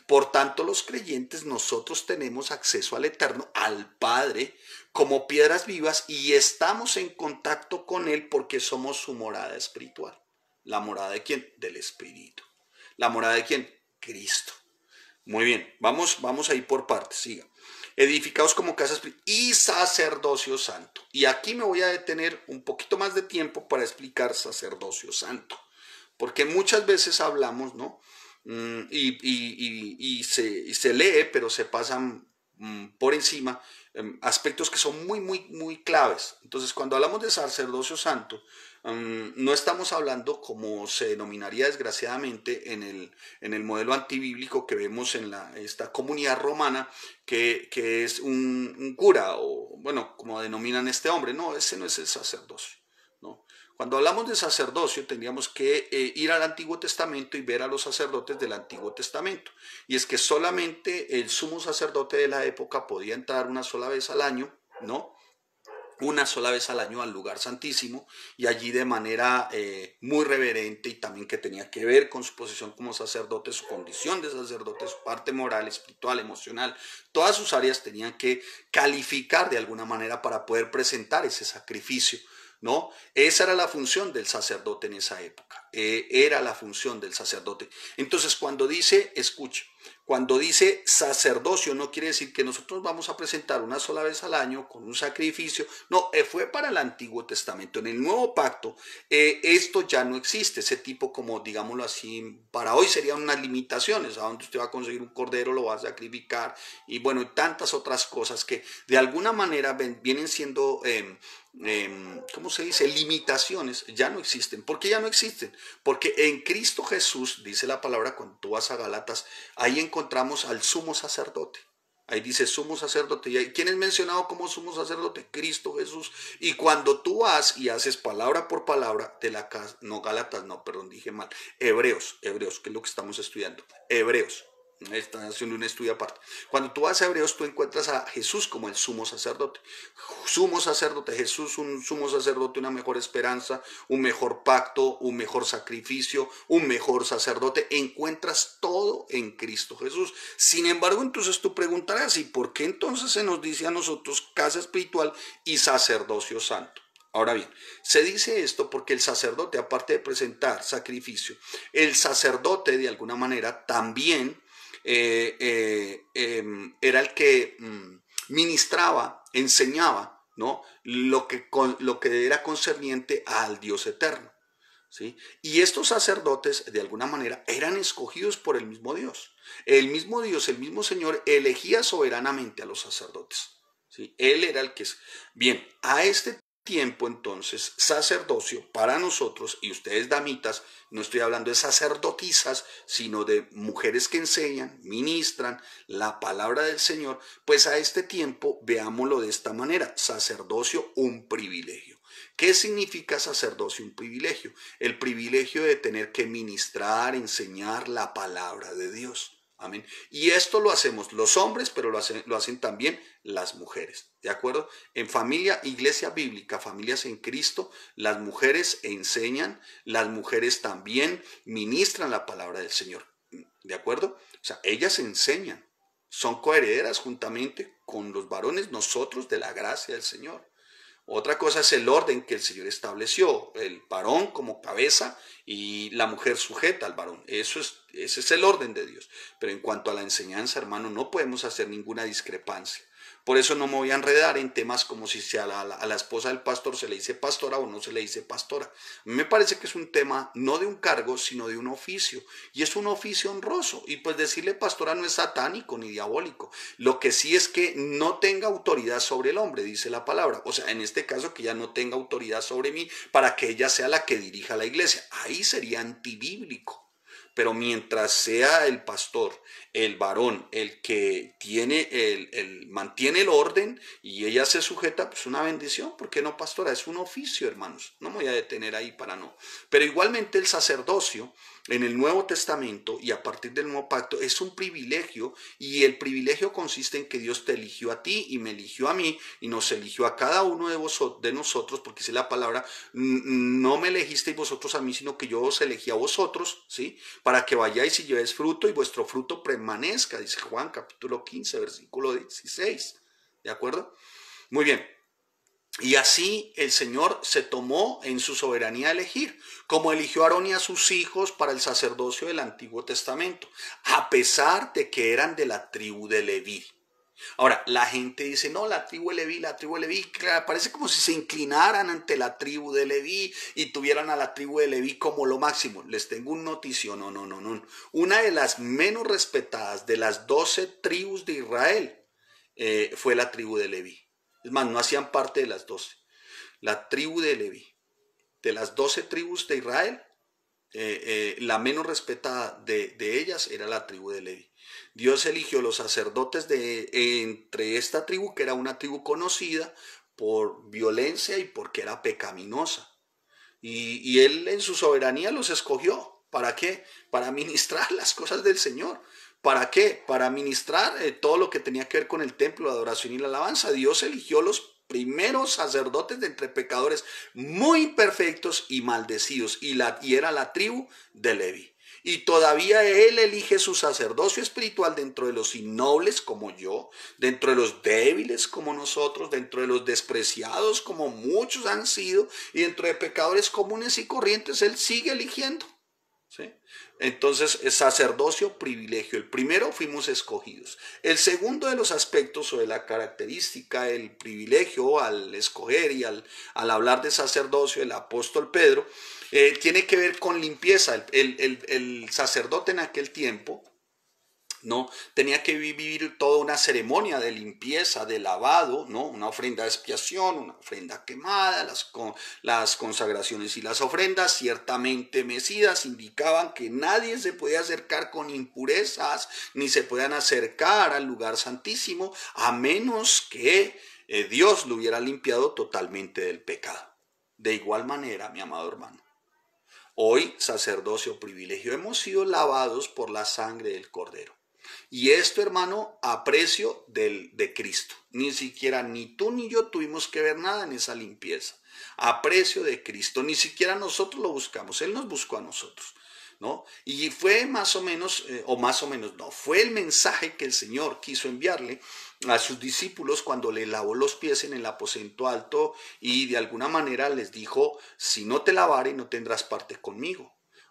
Por tanto, los creyentes, nosotros tenemos acceso al Eterno, al Padre, como piedras vivas y estamos en contacto con Él porque somos su morada espiritual. ¿La morada de quién? Del Espíritu. ¿La morada de quién? Cristo. Muy bien, vamos a ir por partes, siga. edificados como casas y sacerdocio santo. Y aquí me voy a detener un poquito más de tiempo para explicar sacerdocio santo, porque muchas veces hablamos, ¿no? Y se lee, pero se pasan por encima aspectos que son muy claves. Entonces, cuando hablamos de sacerdocio santo, no estamos hablando como se denominaría desgraciadamente en el modelo antibíblico que vemos en esta comunidad romana, que es un cura, o bueno, como denominan este hombre. No, ese no es el sacerdocio, ¿no? Cuando hablamos de sacerdocio tendríamos que ir al Antiguo Testamento y ver a los sacerdotes del Antiguo Testamento. Y es que solamente el sumo sacerdote de la época podía entrar una sola vez al año, ¿no? Una sola vez al año al lugar santísimo, y allí de manera muy reverente, y también que tenía que ver con su posición como sacerdote, su condición de sacerdote, su parte moral, espiritual, emocional, todas sus áreas tenían que calificar de alguna manera para poder presentar ese sacrificio, ¿no? Esa era la función del sacerdote en esa época, era la función del sacerdote. Entonces, cuando dice, escucha, cuando dice sacerdocio, no quiere decir que nosotros vamos a presentar una sola vez al año con un sacrificio. No, fue para el Antiguo Testamento. En el Nuevo Pacto, esto ya no existe. Ese tipo, como digámoslo así, para hoy serían unas limitaciones. A donde usted va a conseguir un cordero, lo va a sacrificar, y bueno, y tantas otras cosas que de alguna manera vienen siendo ¿cómo se dice? Limitaciones, ya no existen. ¿Por qué ya no existen? Porque en Cristo Jesús, dice la palabra, cuando tú vas a Gálatas, ahí encontramos al sumo sacerdote. Ahí dice sumo sacerdote. ¿Y quién es mencionado como sumo sacerdote? Cristo Jesús. Y cuando tú vas y haces palabra por palabra de la casa, no Gálatas, no, perdón, dije mal. Hebreos, que es lo que estamos estudiando. Hebreos. Están haciendo un estudio aparte. Cuando tú vas a Hebreos, tú encuentras a Jesús como el sumo sacerdote. Sumo sacerdote, Jesús, un sumo sacerdote, una mejor esperanza, un mejor pacto, un mejor sacrificio, un mejor sacerdote. Encuentras todo en Cristo Jesús. Sin embargo, entonces tú preguntarás, ¿y por qué entonces se nos dice a nosotros casa espiritual y sacerdocio santo? Ahora bien, se dice esto porque el sacerdote, aparte de presentar sacrificio, el sacerdote de alguna manera también era el que ministraba, enseñaba, ¿no? Lo que era concerniente al Dios eterno, ¿sí? Y estos sacerdotes, de alguna manera, eran escogidos por el mismo Dios. El mismo Dios, el mismo Señor, elegía soberanamente a los sacerdotes, ¿sí? Él era el que es. Bien, a este tiempo entonces, sacerdocio para nosotros, y ustedes damitas, no estoy hablando de sacerdotisas, sino de mujeres que enseñan, ministran la palabra del Señor, pues a este tiempo veámoslo de esta manera: sacerdocio, un privilegio. ¿Qué significa sacerdocio? Un privilegio. El privilegio de tener que ministrar, enseñar la palabra de Dios. Amén. Y esto lo hacemos los hombres, pero lo hacen también las mujeres. ¿De acuerdo? En familia, iglesia bíblica, familias en Cristo, las mujeres enseñan, las mujeres también ministran la palabra del Señor. ¿De acuerdo? O sea, ellas enseñan, son coherederas juntamente con los varones, nosotros, de la gracia del Señor. Otra cosa es el orden que el Señor estableció: el varón como cabeza y la mujer sujeta al varón. Ese es el orden de Dios. Pero en cuanto a la enseñanza, hermano, no podemos hacer ninguna discrepancia. Por eso no me voy a enredar en temas como si a la esposa del pastor se le dice pastora o no se le dice pastora. A mí me parece que es un tema no de un cargo, sino de un oficio. Y es un oficio honroso. Y pues decirle pastora no es satánico ni diabólico. Lo que sí es que no tenga autoridad sobre el hombre, dice la palabra. O sea, en este caso, que ella no tenga autoridad sobre mí para que ella sea la que dirija la iglesia. Ahí sería antibíblico. Pero mientras sea el pastor, el varón, el que mantiene el orden, y ella se sujeta, pues una bendición. ¿Por qué no, pastora? Es un oficio, hermanos. No me voy a detener ahí para no. Pero igualmente el sacerdocio en el Nuevo Testamento y a partir del Nuevo Pacto es un privilegio, y el privilegio consiste en que Dios te eligió a ti y me eligió a mí y nos eligió a cada uno de nosotros, porque dice la palabra: no me elegisteis vosotros a mí, sino que yo os elegí a vosotros, ¿sí? Para que vayáis y llevéis fruto y vuestro fruto permanezca, dice Juan capítulo 15, versículo 16. ¿De acuerdo? Muy bien. Y así el Señor se tomó en su soberanía a elegir, como eligió a Aarón y a sus hijos para el sacerdocio del Antiguo Testamento, a pesar de que eran de la tribu de Leví. Ahora, la gente dice, no, la tribu de Leví, claro, parece como si se inclinaran ante la tribu de Leví y tuvieran a la tribu de Leví como lo máximo. Les tengo un noticio, no, no, no, no. Una de las menos respetadas de las 12 tribus de Israel fue la tribu de Leví. Es más, no hacían parte de las 12. La tribu de Leví, de las 12 tribus de Israel, la menos respetada de ellas era la tribu de Leví. Dios eligió los sacerdotes entre esta tribu, que era una tribu conocida por violencia y porque era pecaminosa. Y Él en su soberanía los escogió. ¿Para qué? Para ministrar las cosas del Señor. ¿Para qué? Para ministrar todo lo que tenía que ver con el templo, la adoración y la alabanza. Dios eligió los primeros sacerdotes de entre pecadores muy imperfectos y maldecidos, y era la tribu de Leví. Y todavía Él elige su sacerdocio espiritual dentro de los innobles como yo, dentro de los débiles como nosotros, dentro de los despreciados como muchos han sido, y dentro de pecadores comunes y corrientes Él sigue eligiendo. ¿Sí? Entonces, el sacerdocio, privilegio. El primero, fuimos escogidos. El segundo de los aspectos o de la característica, el privilegio al escoger y al hablar de sacerdocio, el apóstol Pedro, tiene que ver con limpieza. El sacerdote en aquel tiempo, ¿no? Tenía que vivir toda una ceremonia de limpieza, de lavado, ¿no? Una ofrenda de expiación, una ofrenda quemada, las consagraciones y las ofrendas ciertamente mecidas indicaban que nadie se podía acercar con impurezas, ni se podían acercar al lugar santísimo, a menos que Dios lo hubiera limpiado totalmente del pecado. De igual manera, mi amado hermano, hoy, sacerdocio, privilegio, hemos sido lavados por la sangre del Cordero. Y esto, hermano, a precio de Cristo. Ni siquiera ni tú ni yo tuvimos que ver nada en esa limpieza. A precio de Cristo. Ni siquiera nosotros lo buscamos. Él nos buscó a nosotros, ¿no? Y fue más o menos no, fue el mensaje que el Señor quiso enviarle a sus discípulos cuando le lavó los pies en el aposento alto y de alguna manera les dijo, si no te lavare no tendrás parte conmigo.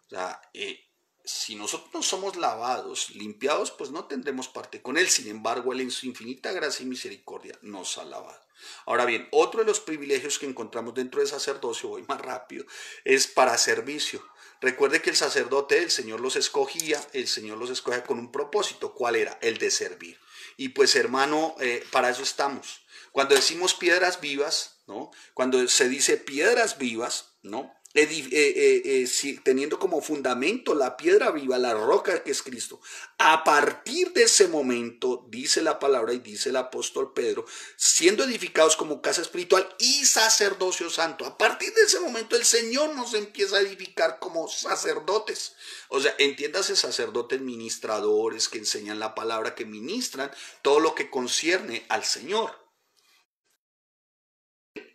O sea, si nosotros no somos lavados, limpiados, pues no tendremos parte con Él. Sin embargo, Él en su infinita gracia y misericordia nos ha lavado. Ahora bien, otro de los privilegios que encontramos dentro del sacerdocio, voy más rápido, es para servicio. Recuerde que el sacerdote, el Señor los escogía con un propósito. ¿Cuál era? El de servir. Y pues hermano, para eso estamos. Cuando decimos piedras vivas, ¿no? Cuando se dice piedras vivas, ¿no? Teniendo como fundamento la piedra viva, la roca que es Cristo. A partir de ese momento, dice la palabra y dice el apóstol Pedro, siendo edificados como casa espiritual y sacerdocio santo. A partir de ese momento el Señor nos empieza a edificar como sacerdotes. O sea, entiéndase, sacerdotes ministradores que enseñan la palabra, que ministran todo lo que concierne al Señor.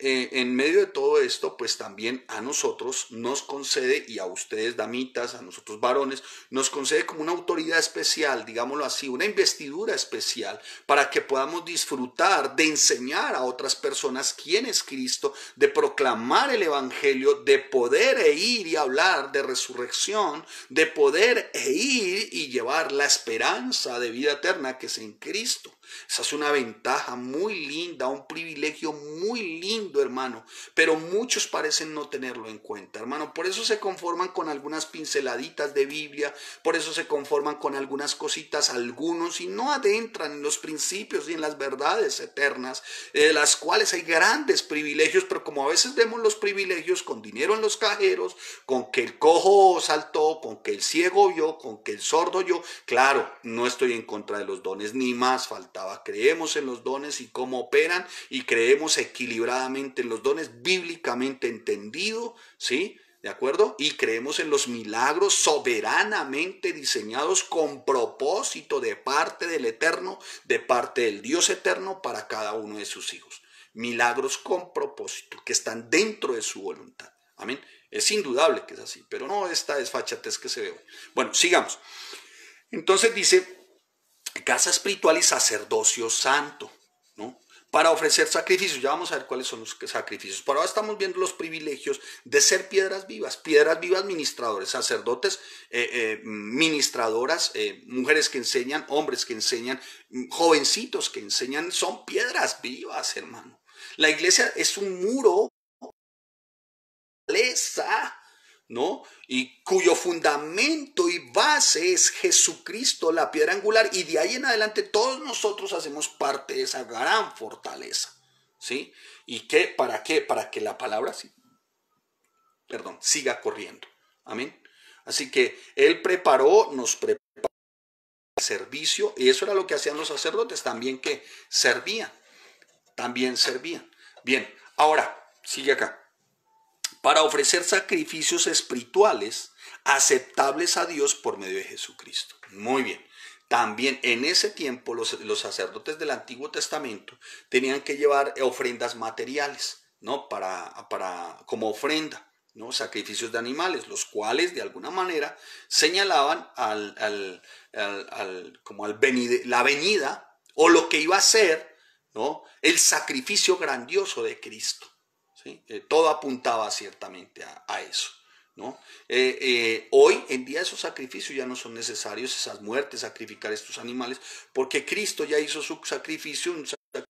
En medio de todo esto, pues también a nosotros nos concede, y a ustedes damitas, a nosotros varones, nos concede como una autoridad especial, digámoslo así, una investidura especial, para que podamos disfrutar de enseñar a otras personas quién es Cristo, de proclamar el Evangelio, de poder ir y hablar de resurrección, de poder ir y llevar la esperanza de vida eterna que es en Cristo. Esa es una ventaja muy linda, un privilegio muy lindo, hermano, pero muchos parecen no tenerlo en cuenta, hermano. Por eso se conforman con algunas pinceladitas de Biblia, por eso se conforman con algunas cositas, algunos, y no adentran en los principios y en las verdades eternas, de las cuales hay grandes privilegios, pero como a veces vemos los privilegios con dinero en los cajeros, con que el cojo saltó, con que el ciego vio, con que el sordo oyó, claro, no estoy en contra de los dones, ni más falta. Creemos en los dones y cómo operan, y creemos equilibradamente en los dones bíblicamente entendido, ¿sí? ¿De acuerdo? Y creemos en los milagros soberanamente diseñados con propósito de parte del Eterno, de parte del Dios eterno para cada uno de sus hijos. Milagros con propósito que están dentro de su voluntad. Amén. Es indudable que es así, pero no esta desfachatez que se ve hoy. Bueno, sigamos. Entonces dice, casa espiritual y sacerdocio santo, ¿no? para ofrecer sacrificios. Ya vamos a ver cuáles son los sacrificios. Por ahora estamos viendo los privilegios de ser piedras vivas ministradores, sacerdotes, ministradoras, mujeres que enseñan, hombres que enseñan, jovencitos que enseñan, son piedras vivas, hermano. La iglesia es un muro, ¿no? Y cuyo fundamento y base es Jesucristo, la piedra angular, y de ahí en adelante todos nosotros hacemos parte de esa gran fortaleza, ¿sí? ¿Y qué? ¿Para qué? Para que la palabra siga corriendo. Amén. Así que Él nos preparó el servicio, y eso era lo que hacían los sacerdotes, también que servían, Bien, ahora, sigue acá. Para ofrecer sacrificios espirituales aceptables a Dios por medio de Jesucristo. Muy bien. También en ese tiempo los sacerdotes del Antiguo Testamento tenían que llevar ofrendas materiales, ¿no? Como ofrenda, ¿no? Sacrificios de animales, los cuales de alguna manera señalaban la venida o lo que iba a ser, ¿no? El sacrificio grandioso de Cristo. ¿Sí? Todo apuntaba ciertamente a eso, ¿no? Hoy en día esos sacrificios ya no son necesarios, esas muertes, sacrificar estos animales, porque Cristo ya hizo su sacrificio, un sacrificio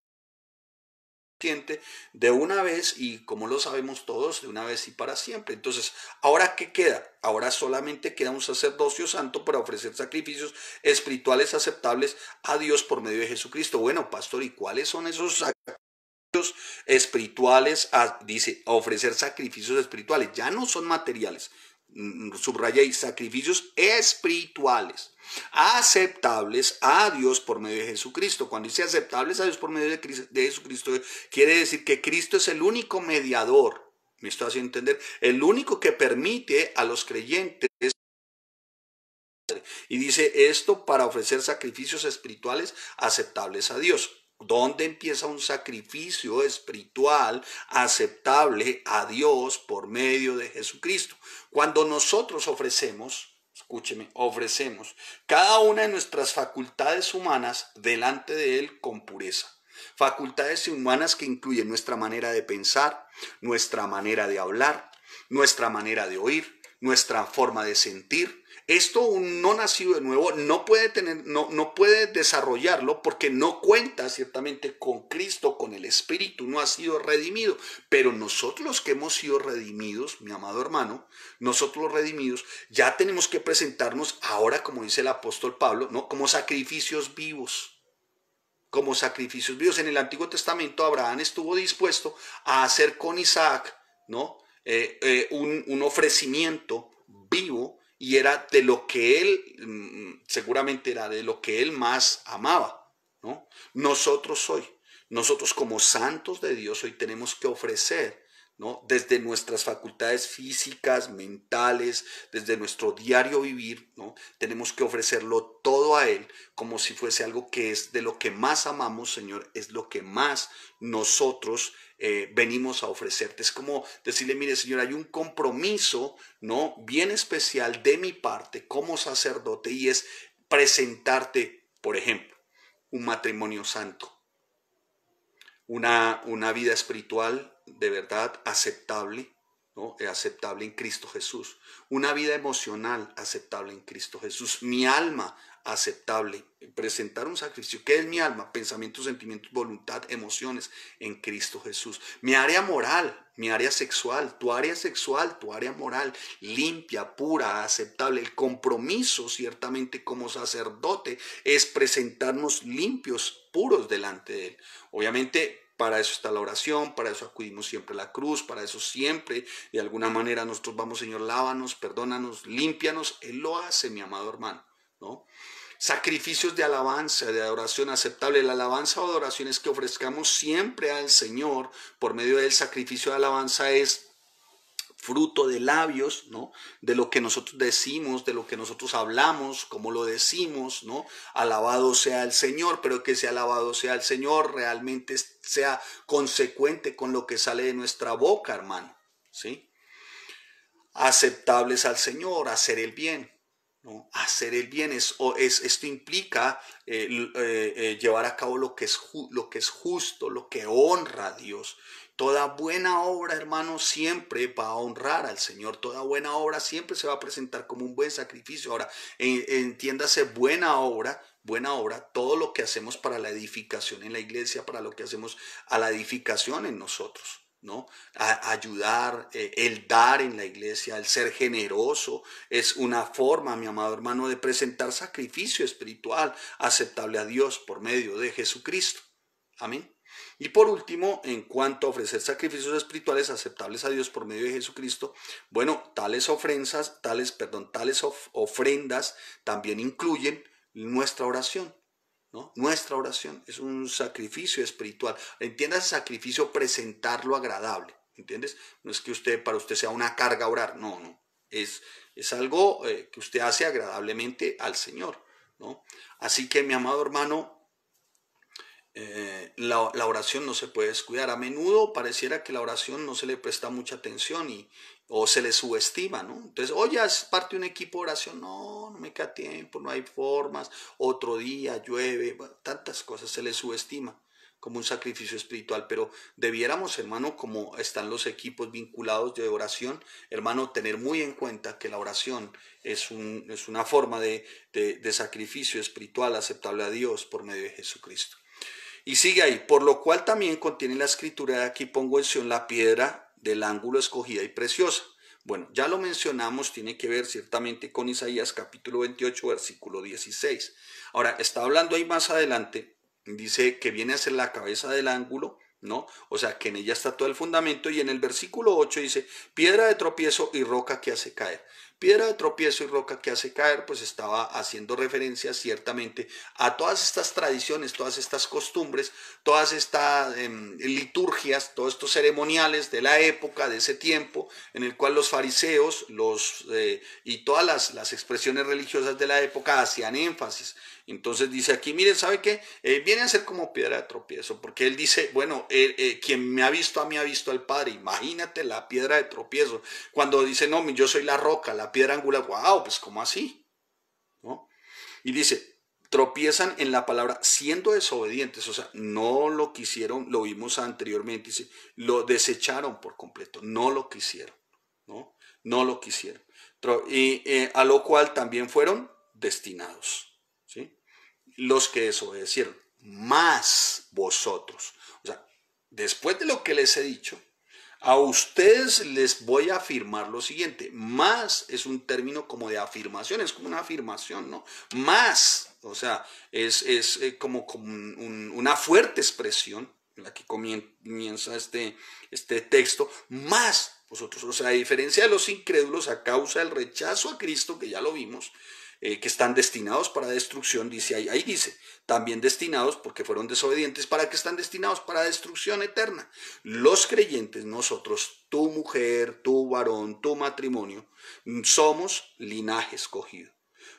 de una vez, y como lo sabemos todos, de una vez y para siempre. Entonces, ¿ahora qué queda? Ahora solamente queda un sacerdocio santo para ofrecer sacrificios espirituales aceptables a Dios por medio de Jesucristo. Bueno, pastor, ¿y cuáles son esos sacrificios espirituales? Dice, ofrecer sacrificios espirituales, ya no son materiales, subraya ahí, sacrificios espirituales aceptables a Dios por medio de Jesucristo. Cuando dice aceptables a Dios por medio de Jesucristo, quiere decir que Cristo es el único mediador, me estoy haciendo entender, el único que permite a los creyentes. Y dice esto para ofrecer sacrificios espirituales aceptables a Dios. ¿Dónde empieza un sacrificio espiritual aceptable a Dios por medio de Jesucristo? Cuando nosotros ofrecemos, escúcheme, ofrecemos cada una de nuestras facultades humanas delante de Él con pureza. Facultades humanas que incluyen nuestra manera de pensar, nuestra manera de hablar, nuestra manera de oír, nuestra forma de sentir. Esto un no nacido de nuevo no puede desarrollarlo porque no cuenta ciertamente con Cristo, con el Espíritu, no ha sido redimido. Pero nosotros los que hemos sido redimidos, mi amado hermano, nosotros los redimidos, ya tenemos que presentarnos ahora, como dice el apóstol Pablo, ¿no? Como sacrificios vivos. Como sacrificios vivos. En el Antiguo Testamento Abraham estuvo dispuesto a hacer con Isaac, ¿no? Un ofrecimiento vivo, y era de lo que él, seguramente era de lo que él más amaba, ¿no? Nosotros como santos de Dios hoy tenemos que ofrecer, ¿no? Desde nuestras facultades físicas, mentales, desde nuestro diario vivir, ¿no? Tenemos que ofrecerlo todo a Él como si fuese algo que es de lo que más amamos, Señor, es lo que más nosotros venimos a ofrecerte. Es como decirle, mire, Señor, hay un compromiso, ¿no? Bien especial de mi parte como sacerdote, y es presentarte, por ejemplo, un matrimonio santo, una vida espiritual de verdad aceptable, ¿no? Aceptable en Cristo Jesús. Una vida emocional aceptable en Cristo Jesús. Mi alma aceptable. Presentar un sacrificio. ¿Qué es mi alma? Pensamientos, sentimientos, voluntad, emociones en Cristo Jesús. Mi área moral, mi área sexual, tu área moral, limpia, pura, aceptable. El compromiso, ciertamente, como sacerdote, es presentarnos limpios, puros delante de Él. Obviamente, para eso está la oración, para eso acudimos siempre a la cruz, para eso siempre, de alguna manera, nosotros vamos, Señor, lávanos, perdónanos, límpianos. Él lo hace, mi amado hermano, ¿no? Sacrificios de alabanza, de adoración aceptable. La alabanza o adoración es que ofrezcamos siempre al Señor por medio del sacrificio de alabanza. Es fruto de labios, ¿no? De lo que nosotros decimos, de lo que nosotros hablamos, como lo decimos, ¿no? Alabado sea el Señor, pero que ese alabado sea el Señor realmente sea consecuente con lo que sale de nuestra boca, hermano, ¿sí? Aceptables al Señor, hacer el bien. ¿no? Hacer el bien esto implica llevar a cabo lo que es justo, lo que honra a Dios. Toda buena obra, hermano, siempre va a honrar al Señor. Toda buena obra siempre se va a presentar como un buen sacrificio. Ahora, entiéndase buena obra, todo lo que hacemos para la edificación en la iglesia, para lo que hacemos a la edificación en nosotros, ¿no? Ayudar, el dar en la iglesia, el ser generoso, es una forma, mi amado hermano, de presentar sacrificio espiritual aceptable a Dios por medio de Jesucristo. Amén. Y por último, en cuanto a ofrecer sacrificios espirituales aceptables a Dios por medio de Jesucristo, bueno, tales ofrendas también incluyen nuestra oración, ¿no? Nuestra oración es un sacrificio espiritual. Entiendas sacrificio, presentarlo agradable, ¿entiendes? No es que para usted sea una carga orar, no. Es algo que usted hace agradablemente al Señor, ¿no? Así que, mi amado hermano, la oración no se puede descuidar. A menudo pareciera que la oración no se le presta mucha atención o se le subestima, ¿no? Entonces, oye, es parte de un equipo de oración. No me queda tiempo, no hay formas. Otro día llueve, bueno, tantas cosas se le subestima como un sacrificio espiritual, pero debiéramos, hermano, como están los equipos vinculados de oración, hermano, tener muy en cuenta que la oración es una forma de sacrificio espiritual aceptable a Dios por medio de Jesucristo. Y sigue ahí, por lo cual también contiene la escritura, aquí pongo en Sión la piedra del ángulo escogida y preciosa. Bueno, ya lo mencionamos, tiene que ver ciertamente con Isaías capítulo 28, versículo 16. Ahora, está hablando ahí más adelante, dice que viene a ser la cabeza del ángulo, ¿no? O sea, que en ella está todo el fundamento, y en el versículo 8 dice, piedra de tropiezo y roca que hace caer. Piedra de tropiezo y roca que hace caer, pues estaba haciendo referencia ciertamente a todas estas tradiciones, todas estas costumbres, todas estas liturgias, todos estos ceremoniales de la época, de ese tiempo, en el cual los fariseos y todas las expresiones religiosas de la época hacían énfasis. Entonces dice aquí, miren, ¿sabe qué? Viene a ser como piedra de tropiezo, porque él dice, bueno, quien me ha visto a mí ha visto al Padre. Imagínate la piedra de tropiezo. Cuando dice, no, yo soy la roca, la piedra angular, wow, pues ¿cómo así? ¿No? Y dice, tropiezan en la palabra siendo desobedientes, o sea, no lo quisieron, lo vimos anteriormente, dice, lo desecharon por completo, no lo quisieron, ¿no? No lo quisieron. Y a lo cual también fueron destinados, ¿sí? Los que desobedecieron, más vosotros. O sea, después de lo que les he dicho, a ustedes les voy a afirmar lo siguiente. Más es un término como de afirmación, es como una afirmación, ¿no? Más, o sea, es como una fuerte expresión en la que comienza este texto. Más vosotros, o sea, a diferencia de los incrédulos, a causa del rechazo a Cristo, que ya lo vimos, que están destinados para destrucción, dice ahí dice, también destinados porque fueron desobedientes, ¿para qué están destinados? Para destrucción eterna. Los creyentes, nosotros, tu mujer, tu varón, tu matrimonio, somos linaje escogido.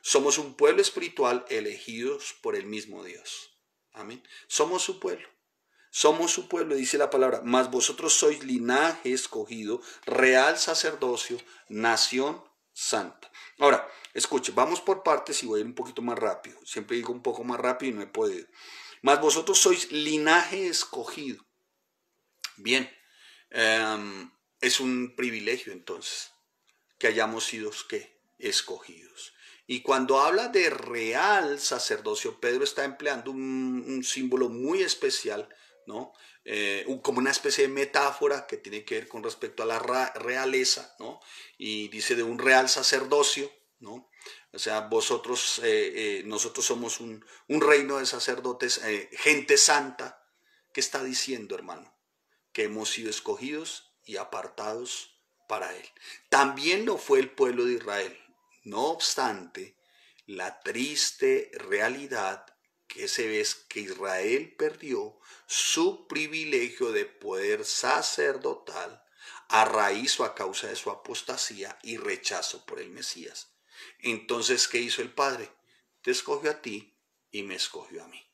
Somos un pueblo espiritual elegidos por el mismo Dios. Amén. Somos su pueblo. Somos su pueblo, dice la palabra, mas vosotros sois linaje escogido, real sacerdocio, nación santa. Ahora, escuche, vamos por partes y voy a ir un poquito más rápido. Siempre digo un poco más rápido y no he podido. Mas vosotros sois linaje escogido. Bien, es un privilegio entonces que hayamos sido ¿qué? Escogidos. Y cuando habla de real sacerdocio, Pedro está empleando un símbolo muy especial, ¿no? Como una especie de metáfora que tiene que ver con respecto a la realeza, ¿no? Y dice de un real sacerdocio, ¿no? O sea, nosotros somos un reino de sacerdotes, gente santa. ¿Qué está diciendo, hermano? Que hemos sido escogidos y apartados para Él. También lo fue el pueblo de Israel. No obstante, la triste realidad que se ve es que Israel perdió su privilegio de poder sacerdotal a raíz o a causa de su apostasía y rechazo por el Mesías. Entonces, ¿qué hizo el Padre? Te escogió a ti y me escogió a mí.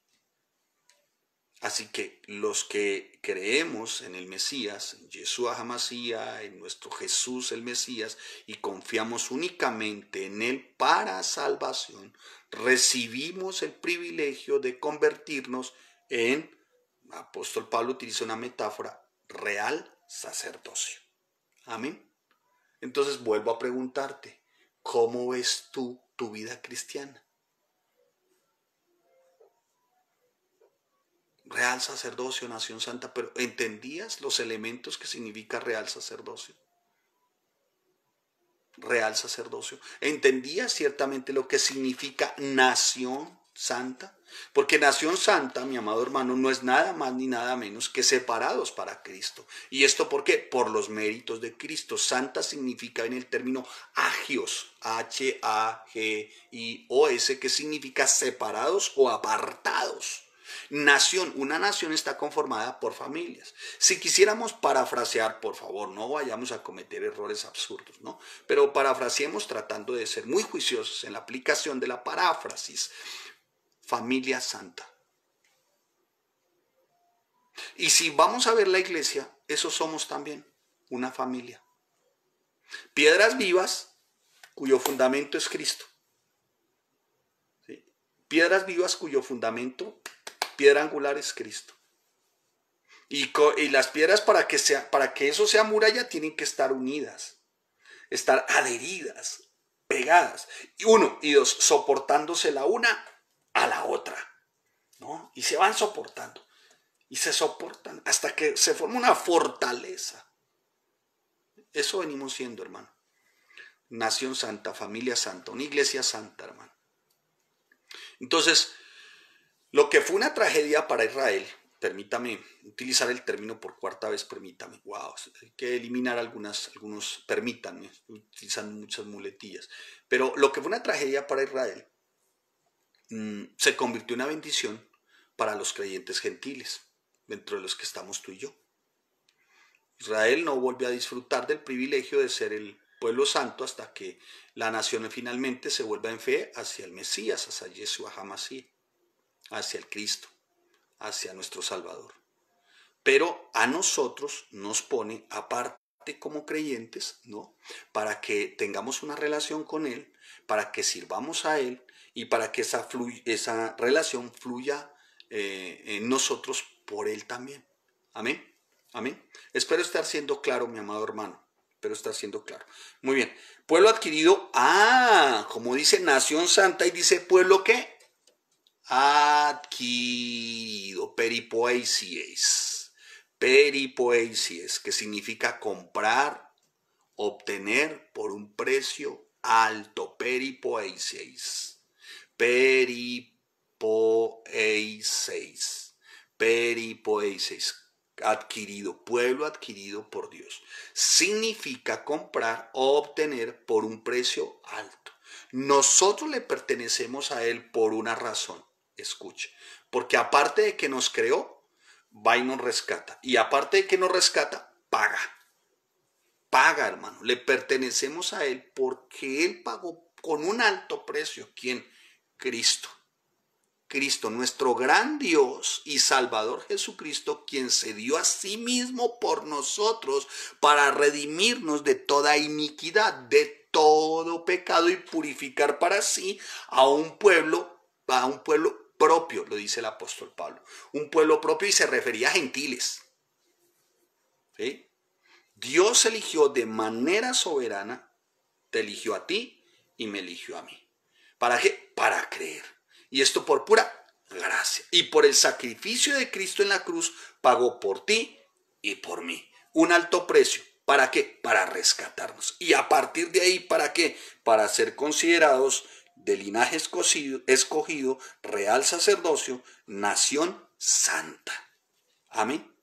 Así que los que creemos en el Mesías, en Yeshua HaMashiach, en nuestro Jesús el Mesías, y confiamos únicamente en Él para salvación, recibimos el privilegio de convertirnos en, apóstol Pablo utiliza una metáfora, real sacerdocio. Amén. Entonces vuelvo a preguntarte, ¿cómo ves tú tu vida cristiana? Real sacerdocio, nación santa, pero ¿entendías los elementos que significa real sacerdocio? Real sacerdocio. ¿Entendías ciertamente lo que significa nación santa? Porque nación santa, mi amado hermano, no es nada más ni nada menos que separados para Cristo. ¿Y esto por qué? Por los méritos de Cristo. Santa significa en el término agios, H-A-G-I-O-S, que significa separados o apartados. Nación, una nación está conformada por familias. Si quisiéramos parafrasear, por favor, no vayamos a cometer errores absurdos, ¿no? Pero parafraseemos tratando de ser muy juiciosos en la aplicación de la paráfrasis. Familia santa. Y si vamos a ver la iglesia, eso somos también, una familia. Piedras vivas cuyo fundamento es Cristo. ¿Sí? Piedras vivas cuyo fundamento, piedra angular, es Cristo. Y las piedras para que eso sea muralla tienen que estar unidas, estar adheridas, pegadas. Y uno, y dos, soportándose la una a la otra, ¿no? Y se van soportando. Y se soportan hasta que se forma una fortaleza. Eso venimos siendo, hermano. Nación santa, familia santa, una iglesia santa, hermano. Entonces, lo que fue una tragedia para Israel, permítame utilizar el término por cuarta vez, permítame, wow, hay que eliminar algunos, permítanme, utilizan muchas muletillas, pero lo que fue una tragedia para Israel se convirtió en una bendición para los creyentes gentiles, dentro de los que estamos tú y yo. Israel no volvió a disfrutar del privilegio de ser el pueblo santo hasta que la nación finalmente se vuelva en fe hacia el Mesías, hacia Yeshua HaMashiach, hacia el Cristo, hacia nuestro Salvador. Pero a nosotros nos pone aparte como creyentes, ¿no? Para que tengamos una relación con Él, para que sirvamos a Él y para que esa relación fluya en nosotros por Él también. Amén. Amén. Espero estar siendo claro, mi amado hermano. Espero estar siendo claro. Muy bien. Pueblo adquirido. Como dice nación santa y dice pueblo ¿qué? Adquirido. Peripoeisies. Peripoeisies, que significa comprar, obtener por un precio alto. Peripoeisies. Peripoeisies. Peripoeisies. Adquirido, pueblo adquirido por Dios. Significa comprar o obtener por un precio alto. Nosotros le pertenecemos a Él por una razón. Escuche, porque aparte de que nos creó, va y nos rescata. Y aparte de que nos rescata, paga. Paga, hermano. Le pertenecemos a Él porque Él pagó con un alto precio. ¿Quién? Cristo. Cristo, nuestro gran Dios y Salvador Jesucristo, quien se dio a sí mismo por nosotros para redimirnos de toda iniquidad, de todo pecado y purificar para sí a un pueblo propio, lo dice el apóstol Pablo. Un pueblo propio y se refería a gentiles. ¿Sí? Dios eligió de manera soberana, te eligió a ti y me eligió a mí. ¿Para qué? Para creer. Y esto por pura gracia. Y por el sacrificio de Cristo en la cruz, pagó por ti y por mí. Un alto precio. ¿Para qué? Para rescatarnos. Y a partir de ahí, ¿para qué? Para ser considerados de linaje escogido, real sacerdocio, nación santa. Amén.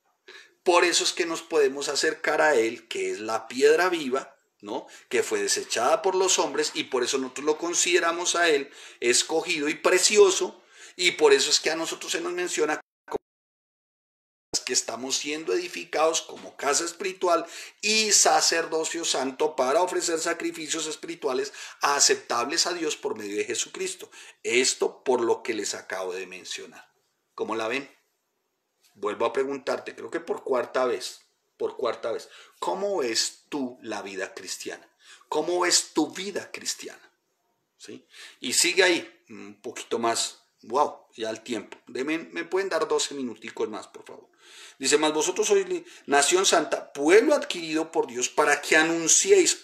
Por eso es que nos podemos acercar a Él, que es la piedra viva, ¿no? Que fue desechada por los hombres y por eso nosotros lo consideramos a Él escogido y precioso, y por eso es que a nosotros se nos menciona que estamos siendo edificados como casa espiritual y sacerdocio santo para ofrecer sacrificios espirituales aceptables a Dios por medio de Jesucristo. Esto por lo que les acabo de mencionar. ¿Cómo la ven? vuelvo a preguntarte, creo que por cuarta vez, ¿cómo ves tú la vida cristiana? ¿Cómo ves tu vida cristiana? ¿Sí? Y sigue ahí, un poquito más, wow, ya el tiempo. Me pueden dar 12 minuticos más, por favor. Dice, más vosotros sois nación santa, pueblo adquirido por Dios, para que anunciéis,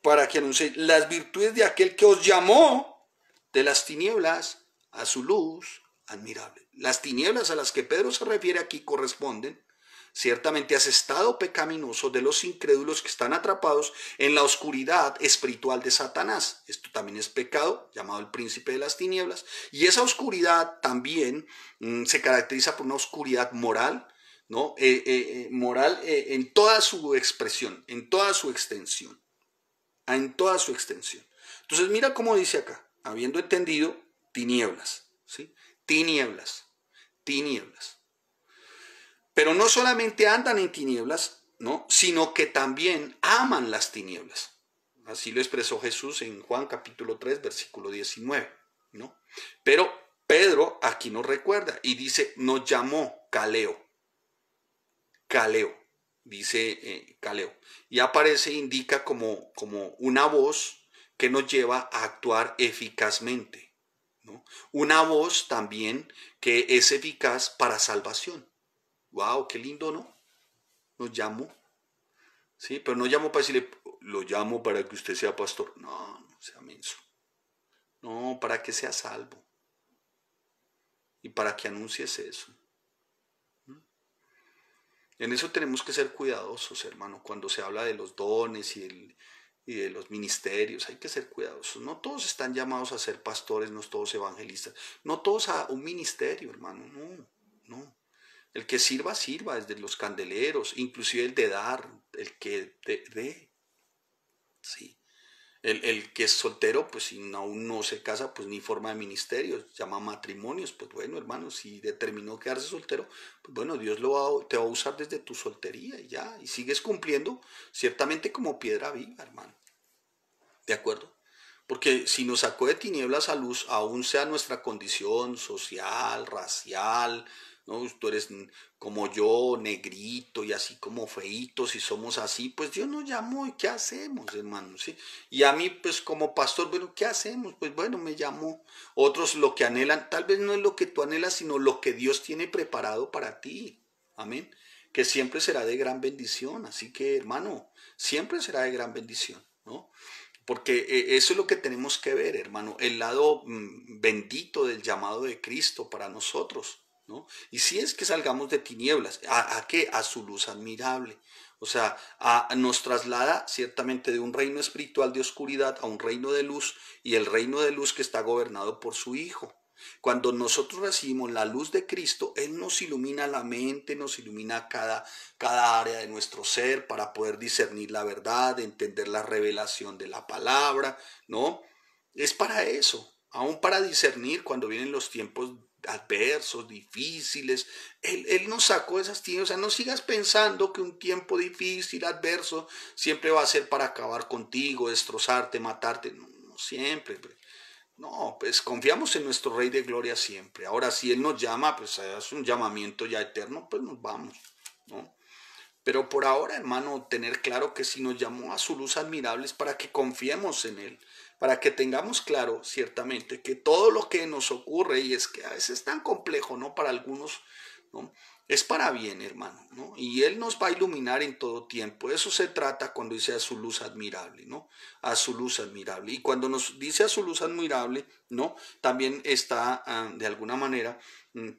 para que anunciéis las virtudes de aquel que os llamó de las tinieblas a su luz admirable. Las tinieblas a las que Pedro se refiere aquí corresponden, ciertamente has estado pecaminoso de los incrédulos que están atrapados en la oscuridad espiritual de Satanás. Esto también es pecado, llamado el príncipe de las tinieblas. Y esa oscuridad también se caracteriza por una oscuridad moral, ¿no? Moral en toda su expresión, en toda su extensión. En toda su extensión. Entonces mira cómo dice acá, habiendo entendido tinieblas, ¿sí? Tinieblas, tinieblas. Pero no solamente andan en tinieblas, ¿no? Sino que también aman las tinieblas. Así lo expresó Jesús en Juan capítulo 3, versículo 19, ¿no? Pero Pedro aquí nos recuerda y dice, nos llamó Caleo. Caleo, dice Caleo. Y aparece, indica como una voz que nos lleva a actuar eficazmente, ¿no? Una voz también que es eficaz para salvación. Wow, qué lindo, ¿no? Nos llamó, ¿sí? Pero no llamo para decirle, lo llamo para que usted sea pastor. No, no sea menso. No, para que sea salvo. Y para que anuncies eso. En eso tenemos que ser cuidadosos, hermano, cuando se habla de los dones y de los ministerios, hay que ser cuidadosos. No todos están llamados a ser pastores, no todos evangelistas, no todos a un ministerio, hermano, no. El que sirva, sirva, desde los candeleros, inclusive el de dar, el que dé, sí. El que es soltero, pues si aún no se casa, pues ni forma de ministerio, llama matrimonios, pues bueno, hermano, si determinó quedarse soltero, pues bueno, Dios te va a usar desde tu soltería y ya, y sigues cumpliendo ciertamente como piedra viva, hermano, ¿de acuerdo? Porque si nos sacó de tinieblas a luz, aún sea nuestra condición social, racial, ¿no? Tú eres como yo, negrito y así como feíto, si somos así, pues Dios nos llamó y ¿qué hacemos, hermano? ¿Sí? Y a mí, pues como pastor, bueno, ¿qué hacemos? Pues bueno, me llamó. Otros lo que anhelan, tal vez no es lo que tú anhelas, sino lo que Dios tiene preparado para ti. Amén. Que siempre será de gran bendición. Así que, hermano, siempre será de gran bendición, ¿no? Porque eso es lo que tenemos que ver, hermano, el lado bendito del llamado de Cristo para nosotros, ¿no? Y si es que salgamos de tinieblas, ¿a qué? A su luz admirable. O sea, nos traslada ciertamente de un reino espiritual de oscuridad a un reino de luz, y el reino de luz que está gobernado por su Hijo. Cuando nosotros recibimos la luz de Cristo, Él nos ilumina la mente, nos ilumina cada área de nuestro ser para poder discernir la verdad, entender la revelación de la palabra, ¿no? Es para eso, aún para discernir cuando vienen los tiempos adversos, difíciles. Él nos sacó de esas tinieblas. O sea, no sigas pensando que un tiempo difícil, adverso, siempre va a ser para acabar contigo, destrozarte, matarte. No, no siempre. No, pues confiamos en nuestro Rey de Gloria siempre. Ahora, si Él nos llama, pues es un llamamiento ya eterno, pues nos vamos, ¿no? Pero por ahora, hermano, tener claro que si nos llamó a su luz admirable es para que confiemos en Él, para que tengamos claro, ciertamente, que todo lo que nos ocurre, y es que a veces es tan complejo, ¿no? Para algunos, ¿no? Es para bien, hermano, ¿no? Y Él nos va a iluminar en todo tiempo. Eso se trata cuando dice a su luz admirable, ¿no? A su luz admirable. Y cuando nos dice a su luz admirable, ¿no? También está, de alguna manera,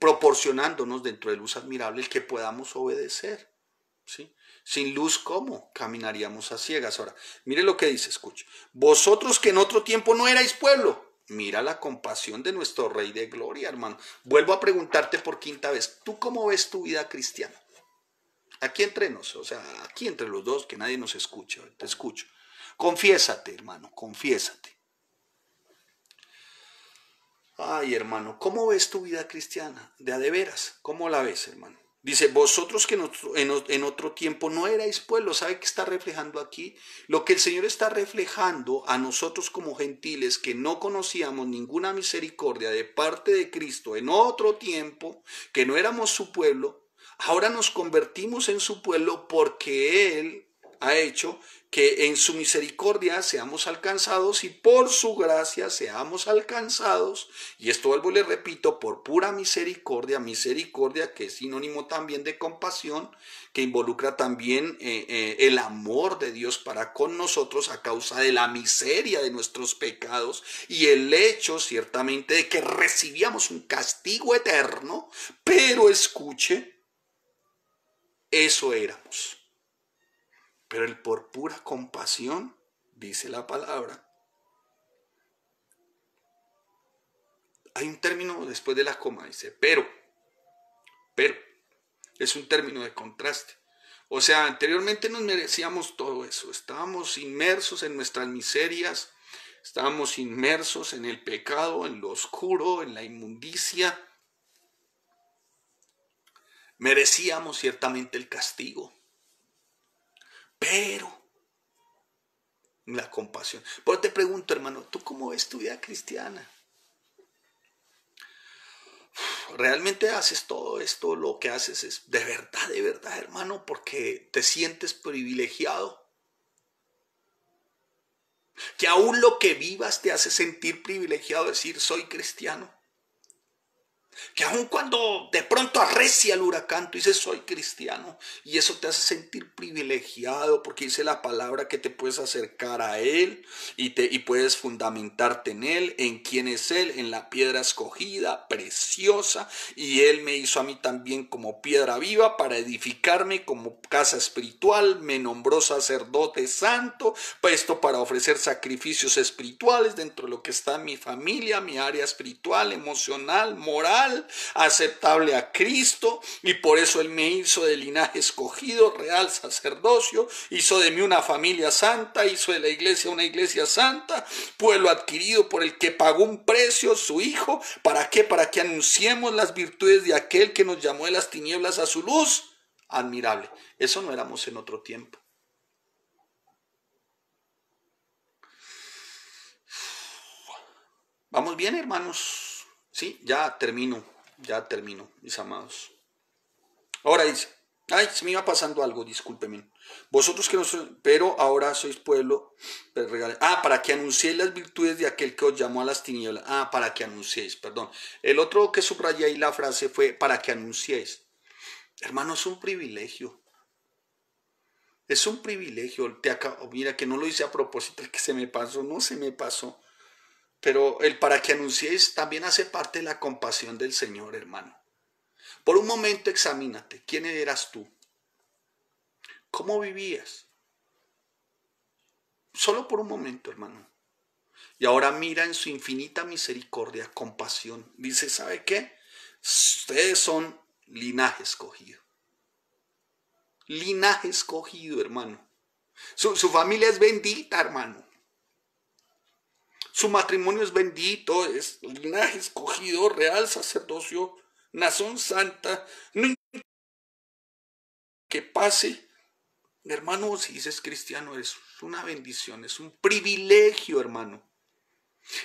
proporcionándonos dentro de luz admirable el que podamos obedecer, ¿sí? Sin luz, ¿cómo? Caminaríamos a ciegas. Ahora, mire lo que dice, escuche. Vosotros que en otro tiempo no erais pueblo. Mira la compasión de nuestro Rey de Gloria, hermano. Vuelvo a preguntarte por quinta vez, ¿tú cómo ves tu vida cristiana? Aquí entre nos, o sea, aquí entre los dos, que nadie nos escuche, te escucho. Confiésate, hermano, confiésate. Ay, hermano, ¿cómo ves tu vida cristiana? De a de veras, ¿cómo la ves, hermano? Dice, vosotros que en otro tiempo no erais pueblo. ¿Sabe qué está reflejando aquí? Lo que el Señor está reflejando a nosotros como gentiles que no conocíamos ninguna misericordia de parte de Cristo en otro tiempo, que no éramos su pueblo, ahora nos convertimos en su pueblo porque Él ha hecho que en su misericordia seamos alcanzados y por su gracia seamos alcanzados. Y esto vuelvo y le repito, por pura misericordia, misericordia que es sinónimo también de compasión, que involucra también el amor de Dios para con nosotros a causa de la miseria de nuestros pecados y el hecho ciertamente de que recibíamos un castigo eterno, pero escuche, eso éramos. Pero el por pura compasión, dice la palabra. Hay un término después de la coma, dice, pero, es un término de contraste. O sea, anteriormente nos merecíamos todo eso, estábamos inmersos en nuestras miserias, estábamos inmersos en el pecado, en lo oscuro, en la inmundicia. Merecíamos ciertamente el castigo, pero la compasión. Por eso te pregunto, hermano, ¿tú cómo ves tu vida cristiana? ¿Realmente haces todo esto? Lo que haces es de verdad, hermano, porque te sientes privilegiado. Que aún lo que vivas te hace sentir privilegiado, decir soy cristiano. Que aun cuando de pronto arrecia el huracán, tú dices soy cristiano, y eso te hace sentir privilegiado porque dice la palabra que te puedes acercar a Él y puedes fundamentarte en Él, en quién es Él, en la piedra escogida, preciosa, y Él me hizo a mí también como piedra viva para edificarme como casa espiritual, me nombró sacerdote santo, puesto para ofrecer sacrificios espirituales dentro de lo que está en mi familia, mi área espiritual, emocional, moral, aceptable a Cristo, y por eso Él me hizo de linaje escogido, real sacerdocio, hizo de mí una familia santa, hizo de la iglesia una iglesia santa, pueblo adquirido por el que pagó un precio, su Hijo. ¿Para qué? Para que anunciemos las virtudes de aquel que nos llamó de las tinieblas a su luz admirable. Eso no éramos en otro tiempo. ¿Vamos bien, hermanos? Sí, ya termino, mis amados. Ahora dice, ay, se me iba pasando algo, discúlpenme. Vosotros que no sois, pero ahora sois pueblo, para que anunciéis las virtudes de aquel que os llamó a las tinieblas. Para que anunciéis, perdón. El otro que subrayé ahí la frase fue para que anunciéis. Hermano, es un privilegio. Es un privilegio. Mira, que no lo hice a propósito, el que se me pasó, no se me pasó. Pero el para que anunciéis también hace parte de la compasión del Señor, hermano. Por un momento examínate, ¿quién eras tú? ¿Cómo vivías? Solo por un momento, hermano. Y ahora mira en su infinita misericordia, compasión. Dice, ¿sabe qué? Ustedes son linaje escogido. Linaje escogido, hermano. Su familia es bendita, hermano. Su matrimonio es bendito, es linaje escogido, real sacerdocio, nación santa. No importa que pase, hermano, si dices cristiano, es una bendición, es un privilegio, hermano.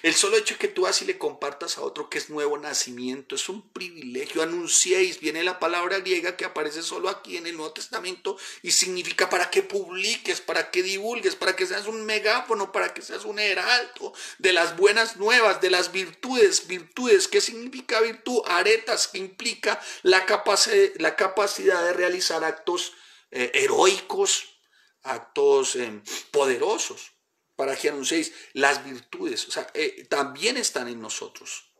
El solo hecho de que tú así le compartas a otro que es nuevo nacimiento es un privilegio. Anunciéis, viene la palabra griega que aparece solo aquí en el Nuevo Testamento y significa para que publiques, para que divulgues, para que seas un megáfono, para que seas un heraldo de las buenas nuevas, de las virtudes. Virtudes, ¿qué significa virtud? Aretas, que implica la capacidad de realizar actos heroicos, actos poderosos. Para que anunciéis las virtudes, o sea, también están en nosotros.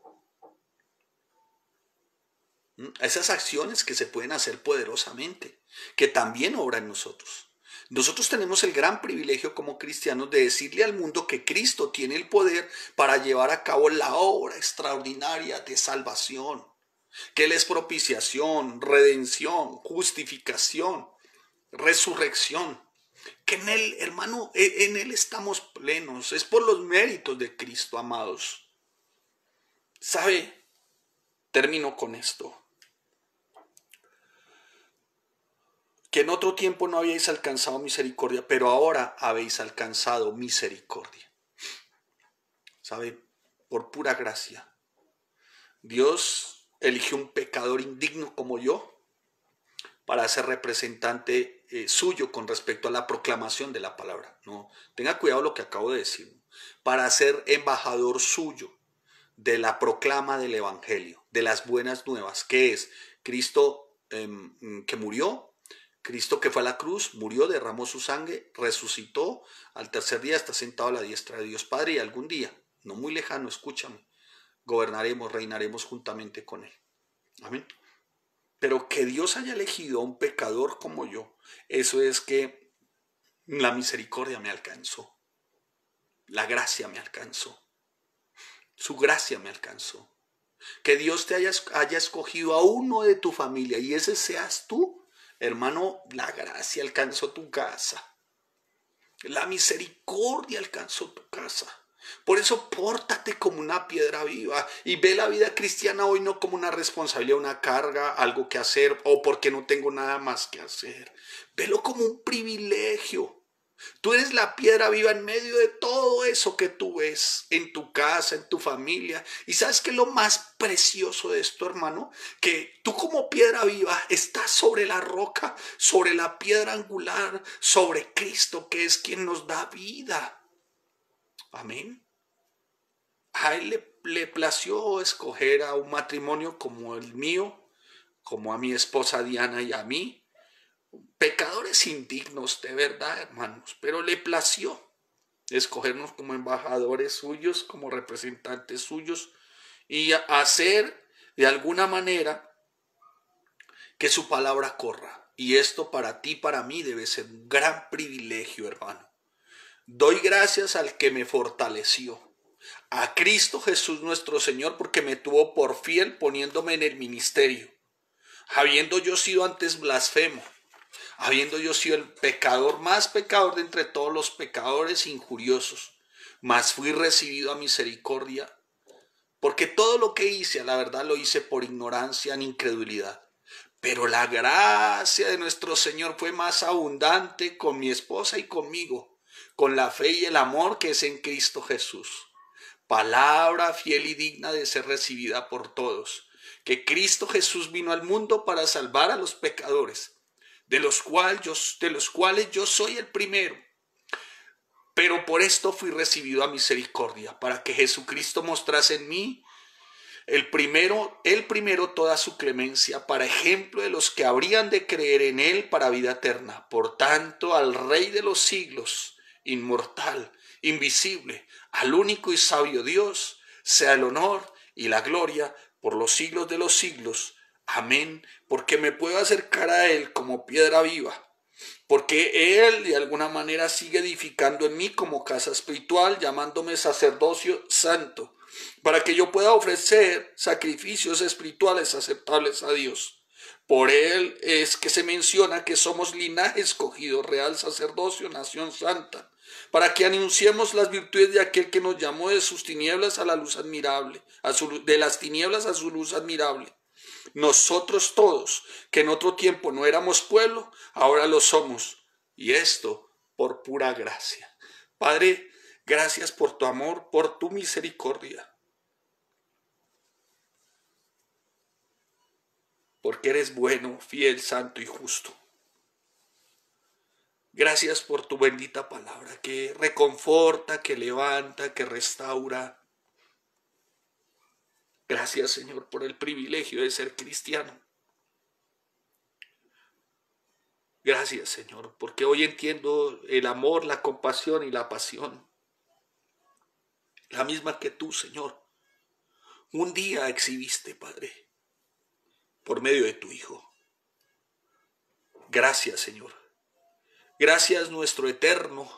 Esas acciones que se pueden hacer poderosamente, que también obran en nosotros. Nosotros tenemos el gran privilegio como cristianos de decirle al mundo que Cristo tiene el poder para llevar a cabo la obra extraordinaria de salvación, que Él es propiciación, redención, justificación, resurrección. Que en Él, hermano, en Él estamos plenos. Es por los méritos de Cristo, amados. ¿Sabe? Termino con esto. que en otro tiempo no habíais alcanzado misericordia, pero ahora habéis alcanzado misericordia. ¿Sabe? Por pura gracia. Dios eligió un pecador indigno como yo para ser representante suyo con respecto a la proclamación de la palabra. No, tenga cuidado lo que acabo de decir. Para ser embajador suyo de la proclama del evangelio, de las buenas nuevas, que es Cristo que murió, Cristo que fue a la cruz, murió, derramó su sangre, resucitó, al tercer día está sentado a la diestra de Dios Padre y algún día, no muy lejano, escúchame, gobernaremos, reinaremos juntamente con Él. Amén. Pero que Dios haya elegido a un pecador como yo, eso es que la misericordia me alcanzó, la gracia me alcanzó, su gracia me alcanzó. Que Dios te haya escogido a uno de tu familia y ese seas tú, hermano, la gracia alcanzó tu casa. La misericordia alcanzó tu casa. Por eso pórtate como una piedra viva y ve la vida cristiana hoy no como una responsabilidad, una carga, algo que hacer o porque no tengo nada más que hacer. Velo como un privilegio. Tú eres la piedra viva en medio de todo eso que tú ves en tu casa, en tu familia. Y ¿sabes qué es lo más precioso de esto, hermano? Que tú como piedra viva estás sobre la roca, sobre la piedra angular, sobre Cristo, que es quien nos da vida. Amén. A Él le plació escoger a un matrimonio como el mío, como a mi esposa Diana y a mí. Pecadores indignos, de verdad, hermanos, pero le plació escogernos como embajadores suyos, como representantes suyos y hacer de alguna manera que su palabra corra. Y esto para ti, para mí, debe ser un gran privilegio, hermano. Doy gracias al que me fortaleció, a Cristo Jesús nuestro Señor, porque me tuvo por fiel poniéndome en el ministerio, habiendo yo sido antes blasfemo, habiendo yo sido el pecador, más pecador de entre todos los pecadores injuriosos, mas fui recibido a misericordia, porque todo lo que hice, a la verdad, lo hice por ignorancia, en incredulidad. Pero la gracia de nuestro Señor fue más abundante con mi esposa y conmigo, con la fe y el amor que es en Cristo Jesús. Palabra fiel y digna de ser recibida por todos, que Cristo Jesús vino al mundo para salvar a los pecadores, de los cuales yo soy el primero. Pero por esto fui recibido a misericordia, para que Jesucristo mostrase en mí el primero toda su clemencia, para ejemplo de los que habrían de creer en Él para vida eterna. Por tanto, al Rey de los siglos, inmortal, invisible, al único y sabio Dios, sea el honor y la gloria por los siglos de los siglos. Amén, porque me puedo acercar a Él como piedra viva, porque Él de alguna manera sigue edificando en mí como casa espiritual, llamándome sacerdocio santo, para que yo pueda ofrecer sacrificios espirituales aceptables a Dios. Por Él es que se menciona que somos linaje escogido, real sacerdocio, nación santa, para que anunciemos las virtudes de aquel que nos llamó de sus tinieblas a la luz admirable, de las tinieblas a su luz admirable. Nosotros todos, que en otro tiempo no éramos pueblo, ahora lo somos. Y esto por pura gracia. Padre, gracias por tu amor, por tu misericordia. Porque eres bueno, fiel, santo y justo. Gracias por tu bendita palabra, que reconforta, que levanta, que restaura. Gracias, Señor, por el privilegio de ser cristiano. Gracias, Señor, porque hoy entiendo el amor, la compasión y la pasión. La misma que tú, Señor, un día exhibiste, Padre, por medio de tu Hijo. Gracias, Señor. Gracias, nuestro eterno.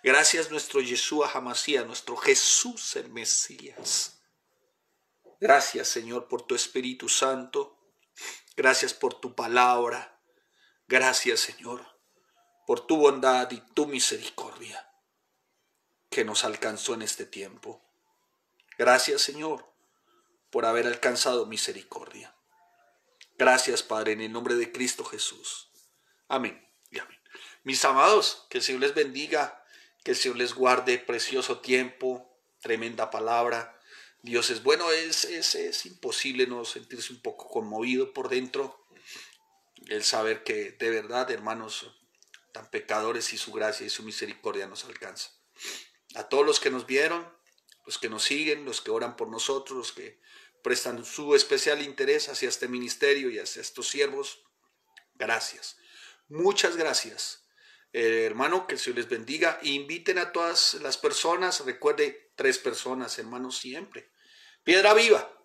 Gracias, nuestro Yeshua Hamashiach, nuestro Jesús el Mesías. Gracias, Señor, por tu Espíritu Santo. Gracias por tu palabra. Gracias, Señor, por tu bondad y tu misericordia que nos alcanzó en este tiempo. Gracias, Señor, por haber alcanzado misericordia. Gracias, Padre, en el nombre de Cristo Jesús. Amén y amén. Mis amados, que el Señor les bendiga, que el Señor les guarde, precioso tiempo, tremenda palabra. Dios es bueno, es imposible no sentirse un poco conmovido por dentro, el saber que de verdad, hermanos, tan pecadores y su gracia y su misericordia nos alcanza. A todos los que nos vieron, los que nos siguen, los que oran por nosotros, los que prestan su especial interés hacia este ministerio y hacia estos siervos, gracias. Muchas gracias. Hermano, que el Señor les bendiga. Inviten a todas las personas. Recuerde, 3 personas, hermanos, siempre. Piedra viva,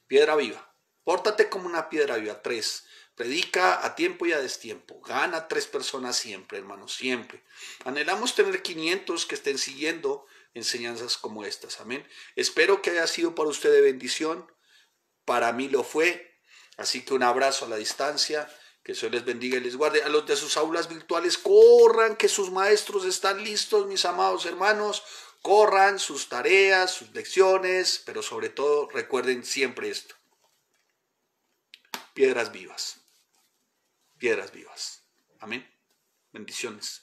piedra viva. Pórtate como una piedra viva. 3. Predica a tiempo y a destiempo. Gana 3 personas siempre, hermanos, siempre. Anhelamos tener 500 que estén siguiendo enseñanzas como estas. Amén. Espero que haya sido para usted de bendición. Para mí lo fue. Así que un abrazo a la distancia. Que Dios les bendiga y les guarde. A los de sus aulas virtuales, corran, que sus maestros están listos, mis amados hermanos. Corran sus tareas, sus lecciones, pero sobre todo recuerden siempre esto. Piedras vivas. Piedras vivas. Amén. Bendiciones.